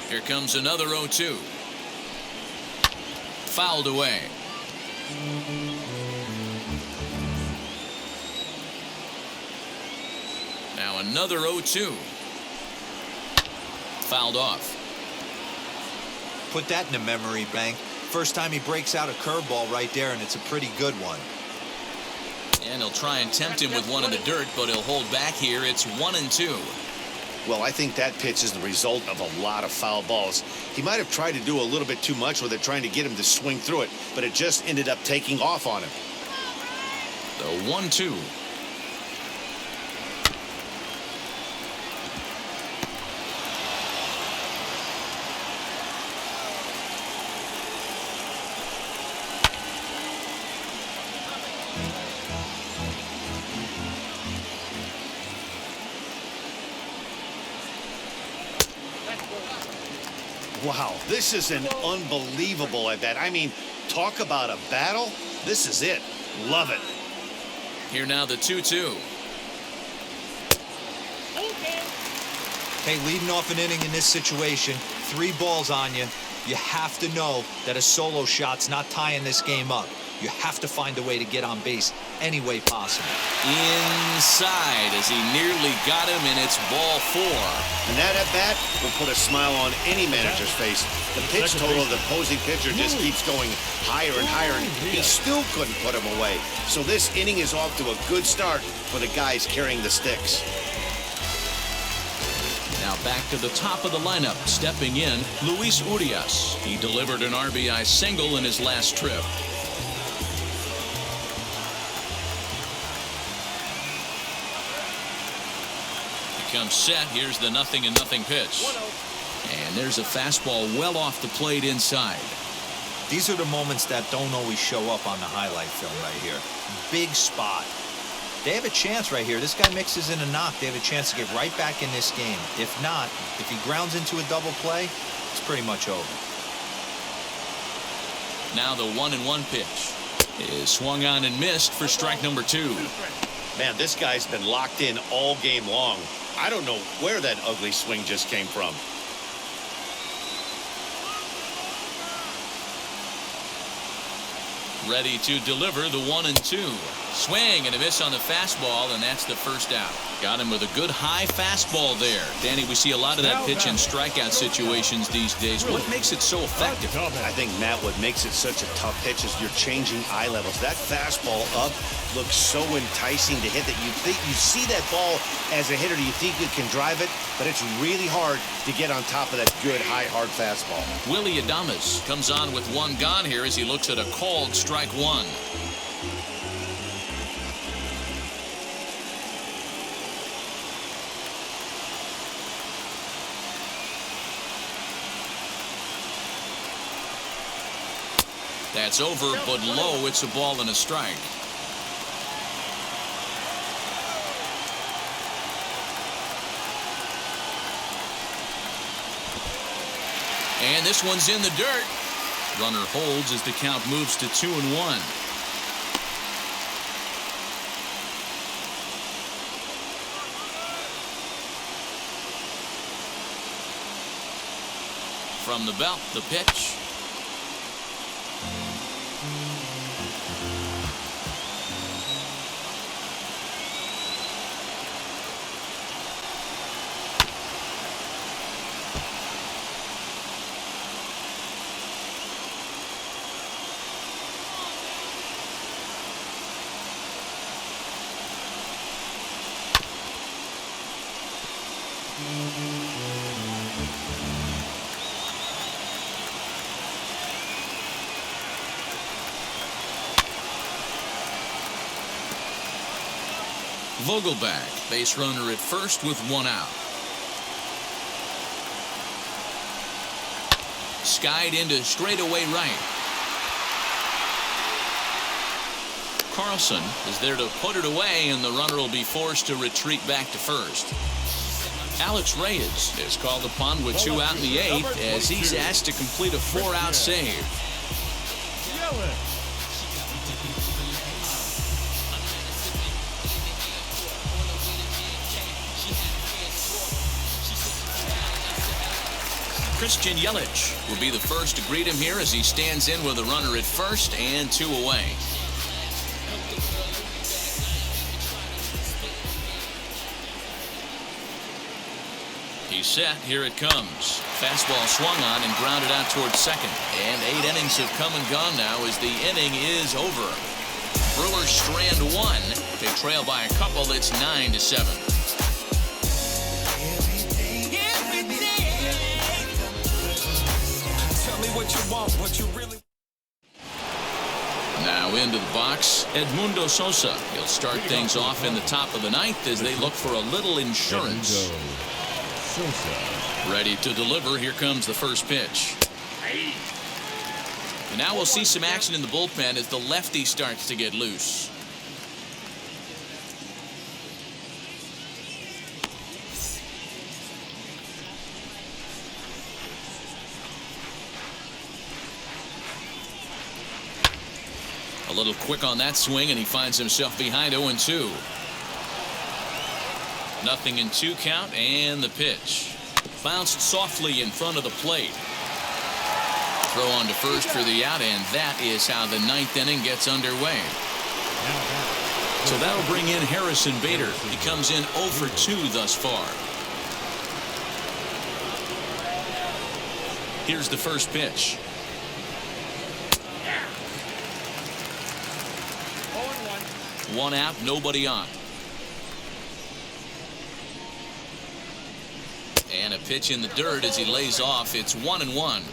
Here comes another 0-2. Fouled away. Now another 0-2. Fouled off. Put that in the memory bank. First time he breaks out a curveball right there, and it's a pretty good one. And he'll try and tempt him with one in the dirt, but he'll hold back here. It's 1-2. Well, I think that pitch is the result of a lot of foul balls. He might have tried to do a little bit too much with it, trying to get him to swing through it, but it just ended up taking off on him. The 1-2. Wow, this is an unbelievable at bat. I mean, talk about a battle. This is it. Love it. Here now the 2-2. Hey, leading off an inning in this situation, 3 balls on you. You have to know that a solo shot's not tying this game up. You have to find a way to get on base any way possible. Inside as he nearly got him, and it's ball 4. And that at bat will put a smile on any manager's face. The pitch total of the opposing pitcher just keeps going higher and higher, and he still couldn't put him away. So this inning is off to a good start for the guys carrying the sticks. Now back to the top of the lineup, stepping in, Luis Urias. He delivered an RBI single in his last trip. Comes set. Here's the 0-0 pitch. And there's a fastball well off the plate inside. These are the moments that don't always show up on the highlight film right here. Big spot. They have a chance right here. This guy mixes in a knock. They have a chance to get right back in this game. If not, if he grounds into a double play, it's pretty much over. Now the 1-1 pitch is swung on and missed for strike number 2. Man, this guy's been locked in all game long. I don't know where that ugly swing just came from. Ready to deliver the 1-2. Swing and a miss on the fastball, and that's the first out. Got him with a good high fastball there. Danny, we see a lot of that pitch in strikeout situations these days. What makes it so effective? I think, Matt, what makes it such a tough pitch is you're changing eye levels. That fastball up looks so enticing to hit that you think you see that ball as a hitter, you think you can drive it, but it's really hard to get on top of that good high hard fastball. Willie Adames comes on with 1 gone here as he looks at a called strike 1. That's over, but low. It's a ball and a strike. And this one's in the dirt. Runner holds as the count moves to 2-1. From the belt, the pitch. Vogelback, base runner at first with one out. Skied into straightaway right. Carlson is there to put it away, and the runner will be forced to retreat back to first. Alex Reyes is called upon with 2 out in the 8th as he's asked to complete a 4-out save. Christian Yelich will be the first to greet him here as he stands in with a runner at first and 2 away. He's set. Here it comes. Fastball swung on and grounded out towards second. And 8 innings have come and gone now as the inning is over. Brewers strand 1. They trail by a couple. It's 9-7. Now into the box, Edmundo Sosa. He'll start things off in the top of the 9th as they look for a little insurance. Ready to deliver. Here comes the first pitch. And now we'll see some action in the bullpen as the lefty starts to get loose. A little quick on that swing, and he finds himself behind 0-2. Nothing in 2 count, and the pitch. Bounced softly in front of the plate. Throw on to first for the out, and that is how the 9th inning gets underway. So that'll bring in Harrison Bader. He comes in 0 for 2 thus far. Here's the first pitch. 1 out, nobody on. And a pitch in the dirt as he lays off. It's 1-1.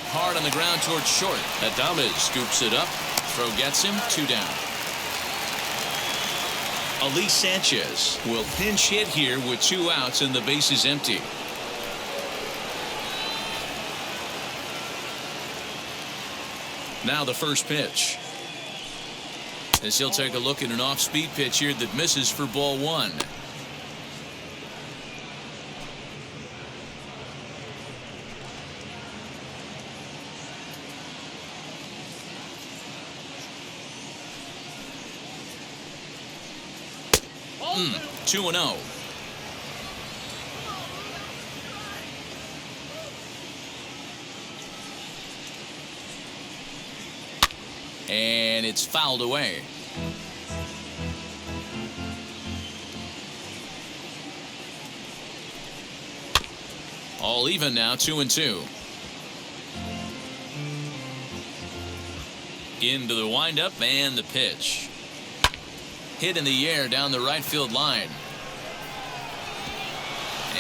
Hard on the ground towards short. Adames scoops it up. Throw gets him. 2 down. Ali Sanchez will pinch hit here with 2 outs and the base is empty. Now the first pitch. As he'll take a look at an off-speed pitch here that misses for ball 1. Mm, 2-0. And it's fouled away. All even now, 2-2. Into the windup and the pitch. Hit in the air down the right field line.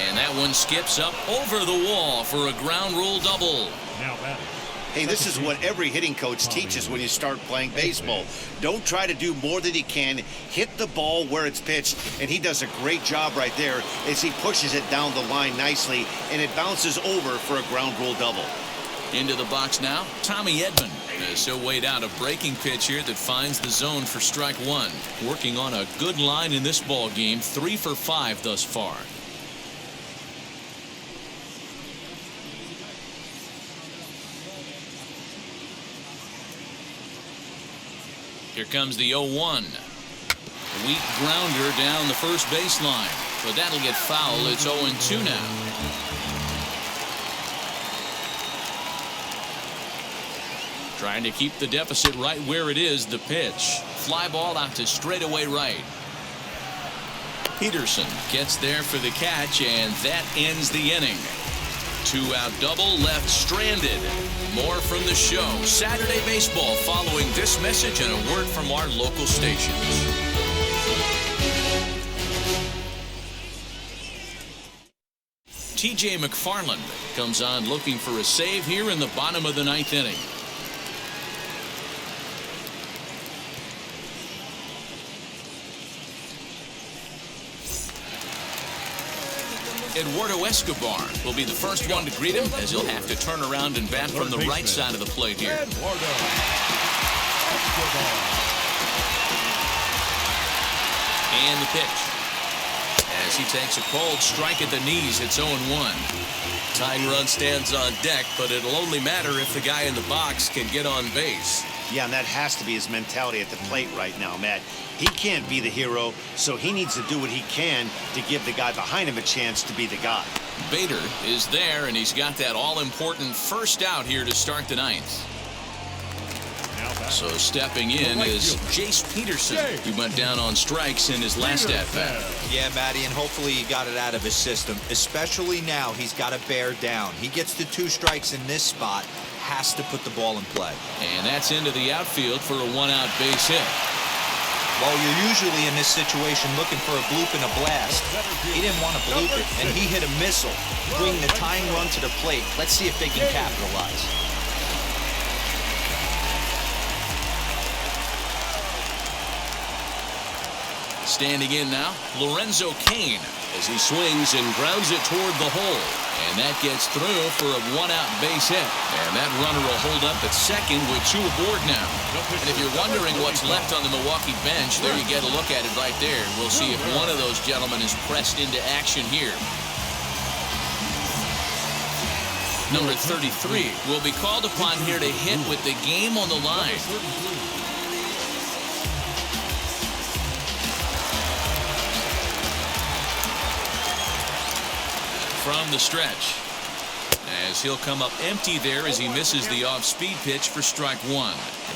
And that one skips up over the wall for a ground rule double. Now batting. Hey, this is what every hitting coach teaches when you start playing baseball. Don't try to do more than you can. Hit the ball where it's pitched, and he does a great job right there as he pushes it down the line nicely, and it bounces over for a ground rule double. Into the box now, Tommy Edman. As he'll wait out a breaking pitch here that finds the zone for strike one. Working on a good line in this ball game, 3 for 5 thus far. Here comes the 0-1. Weak grounder down the first baseline, but that'll get foul. It's 0-2 now. Trying to keep the deficit right where it is. The pitch. Fly ball out to straightaway right. Peterson gets there for the catch, and that ends the inning. 2-out double left stranded. More from the show. Saturday Baseball following this message and a word from our local stations. TJ McFarland comes on looking for a save here in the bottom of the 9th inning. Eduardo Escobar will be the first one to greet him, as he'll have to turn around and bat from the right side of the plate here. And the pitch. As he takes a cold strike at the knees, it's 0-1. Tying run stands on deck, but it'll only matter if the guy in the box can get on base. Yeah, and that has to be his mentality at the plate right now, Matt. He can't be the hero, so he needs to do what he can to give the guy behind him a chance to be the guy. Bader is there, and he's got that all-important first out here to start the 9th. So stepping in is Jace Peterson, who went down on strikes in his last at-bat. Yeah, Matty, and hopefully he got it out of his system. Especially now, he's got to bear down. He gets the 2 strikes in this spot, has to put the ball in play. And that's into the outfield for a 1-out base hit. Well, you're usually in this situation looking for a bloop and a blast. He didn't want to bloop it, and he hit a missile, bringing the tying run to the plate. Let's see if they can capitalize. Standing in now, Lorenzo Cain, as he swings and grounds it toward the hole. And that gets through for a 1-out base hit. And that runner will hold up at second with 2 aboard now. And if you're wondering what's left on the Milwaukee bench, there you get a look at it right there. We'll see if one of those gentlemen is pressed into action here. Number 33 will be called upon here to hit with the game on the line. From the stretch, as he'll come up empty there as he misses the off-speed pitch for strike 1.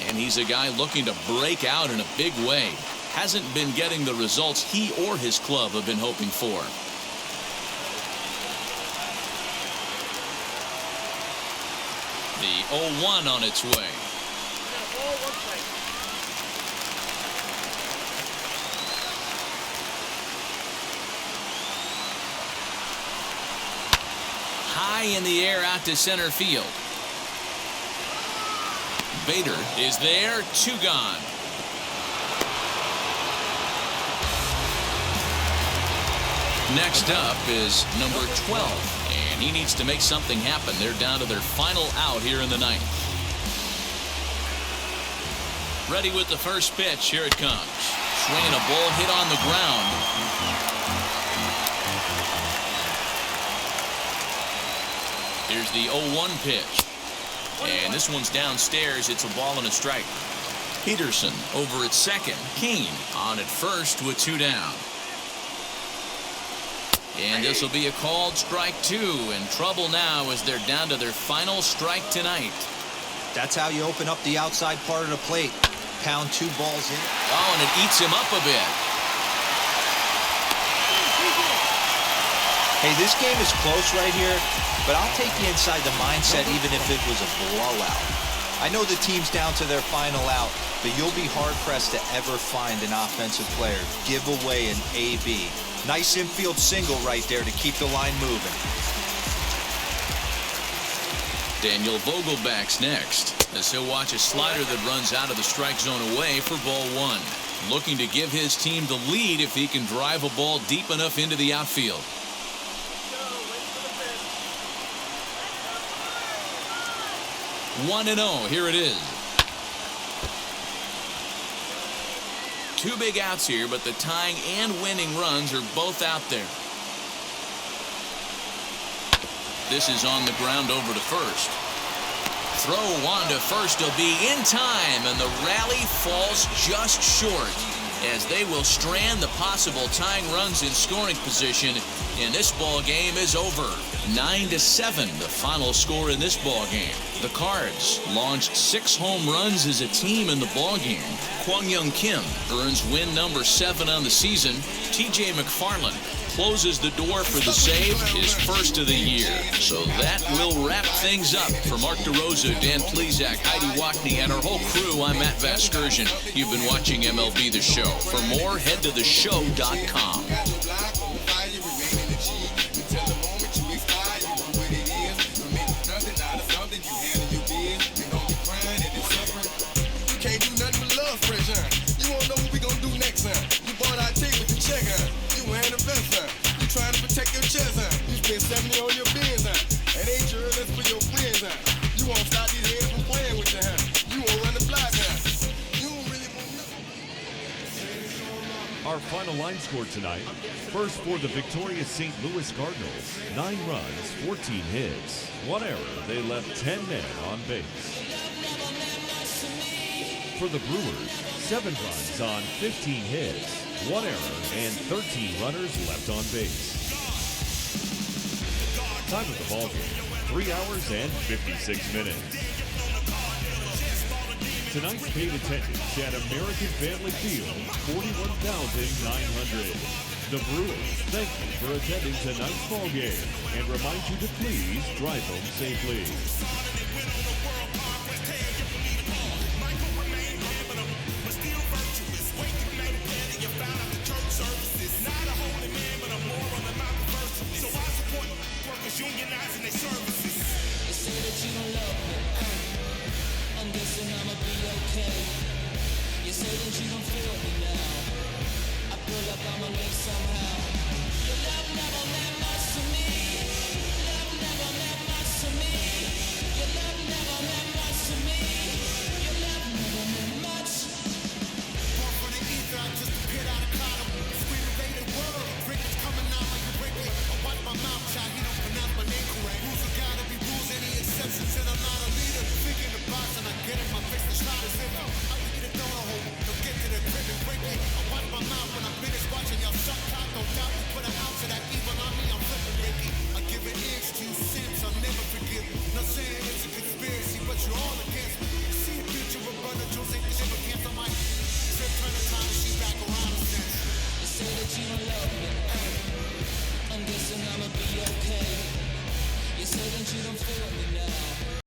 And he's a guy looking to break out in a big way. Hasn't been getting the results he or his club have been hoping for. The 0-1 on its way. High in the air out to center field. Bader is there, 2 gone. Next up is number 12, and he needs to make something happen. They're down to their final out here in the 9th. Ready with the first pitch. Here it comes. Swinging a ball hit on the ground. Here's the 0-1 pitch. And this one's downstairs. It's a ball and a strike. Peterson over at second. Cain on at first with 2 down. And this will be a called strike 2. In trouble now as they're down to their final strike tonight. That's how you open up the outside part of the plate. Pound 2 balls in. Oh, and it eats him up a bit. Hey, this game is close right here, but I'll take you inside the mindset even if it was a blowout. I know the team's down to their final out, but you'll be hard-pressed to ever find an offensive player give away an AB. Nice infield single right there to keep the line moving. Daniel Vogelback's next, as he'll watch a slider that runs out of the strike zone away for ball 1. Looking to give his team the lead if he can drive a ball deep enough into the outfield. 1-0. Here it is. Two big outs here, but the tying and winning runs are both out there. This is on the ground over to first. Throw on to first will be in time, and the rally falls just short as they will strand the possible tying runs in scoring position, and this ball game is over. 9-7, the final score in this ball game. The Cards launched 6 home runs as a team in the ball game. Kwang Kim earns win number 7 on the season. T.J. McFarland closes the door for the save, his first of the year. So that will wrap things up. For Mark DeRosa, Dan Plezak, Heidi Wackney, and our whole crew, I'm Matt Vasgersian. You've been watching MLB The Show. For more, head to theshow.com. Can't do nothing but love, fresh, huh? You won't know what we gonna do next, huh? You bought our tape with the check, huh? You wearing a vest, huh? You trying to protect your chest, huh? You spent 70 on your bins, huh? It ain't sure that's for your friends, huh? You won't stop these heads from playing with you, huh? You won't run the block, huh? You don't really want nothing. Our final line score tonight. First for the victorious St. Louis Cardinals. 9 runs, 14 hits. 1 error. They left 10 men on base. For the Brewers, 7 runs on 15 hits, 1 error, and 13 runners left on base. Time of the ball game, 3 hours and 56 minutes. Tonight's paid attendance at American Family Field, 41,900. The Brewers thank you for attending tonight's ball game and remind you to please drive home safely. Unionizing their services. You say that you don't love me. I'm guessing I'ma be okay. You say that you don't feel me now. I feel like I'ma live somehow. Your love never meant much to me. Love never meant much to me. Your love never meant much to me. Your love never meant much. Born from the ether, I just appeared out of column. Scream invaded world. Breakers coming out like a breaker. I watch my mouth shot, he don't pronounce my name correct. Rules are gotta be rules, any exceptions, and I'm not a leader. Think in the box and I get in my face the shot is in. I want you to throw a hole, don't get to the crib and break it. I watch my mouth when I'm finished watching y'all suck cock, no doubt. You put an ounce of that evil on me, I'm flipping Ricky. I give an inch to sins, I'll never forgive. Not saying it's a conspiracy, but you're all against me. See a picture of brother Joe, ain't this ever cancel my trip, turn the time, she back around a sense. You say that you don't love me. I'm guessing I'ma be okay. You say that you don't feel me now.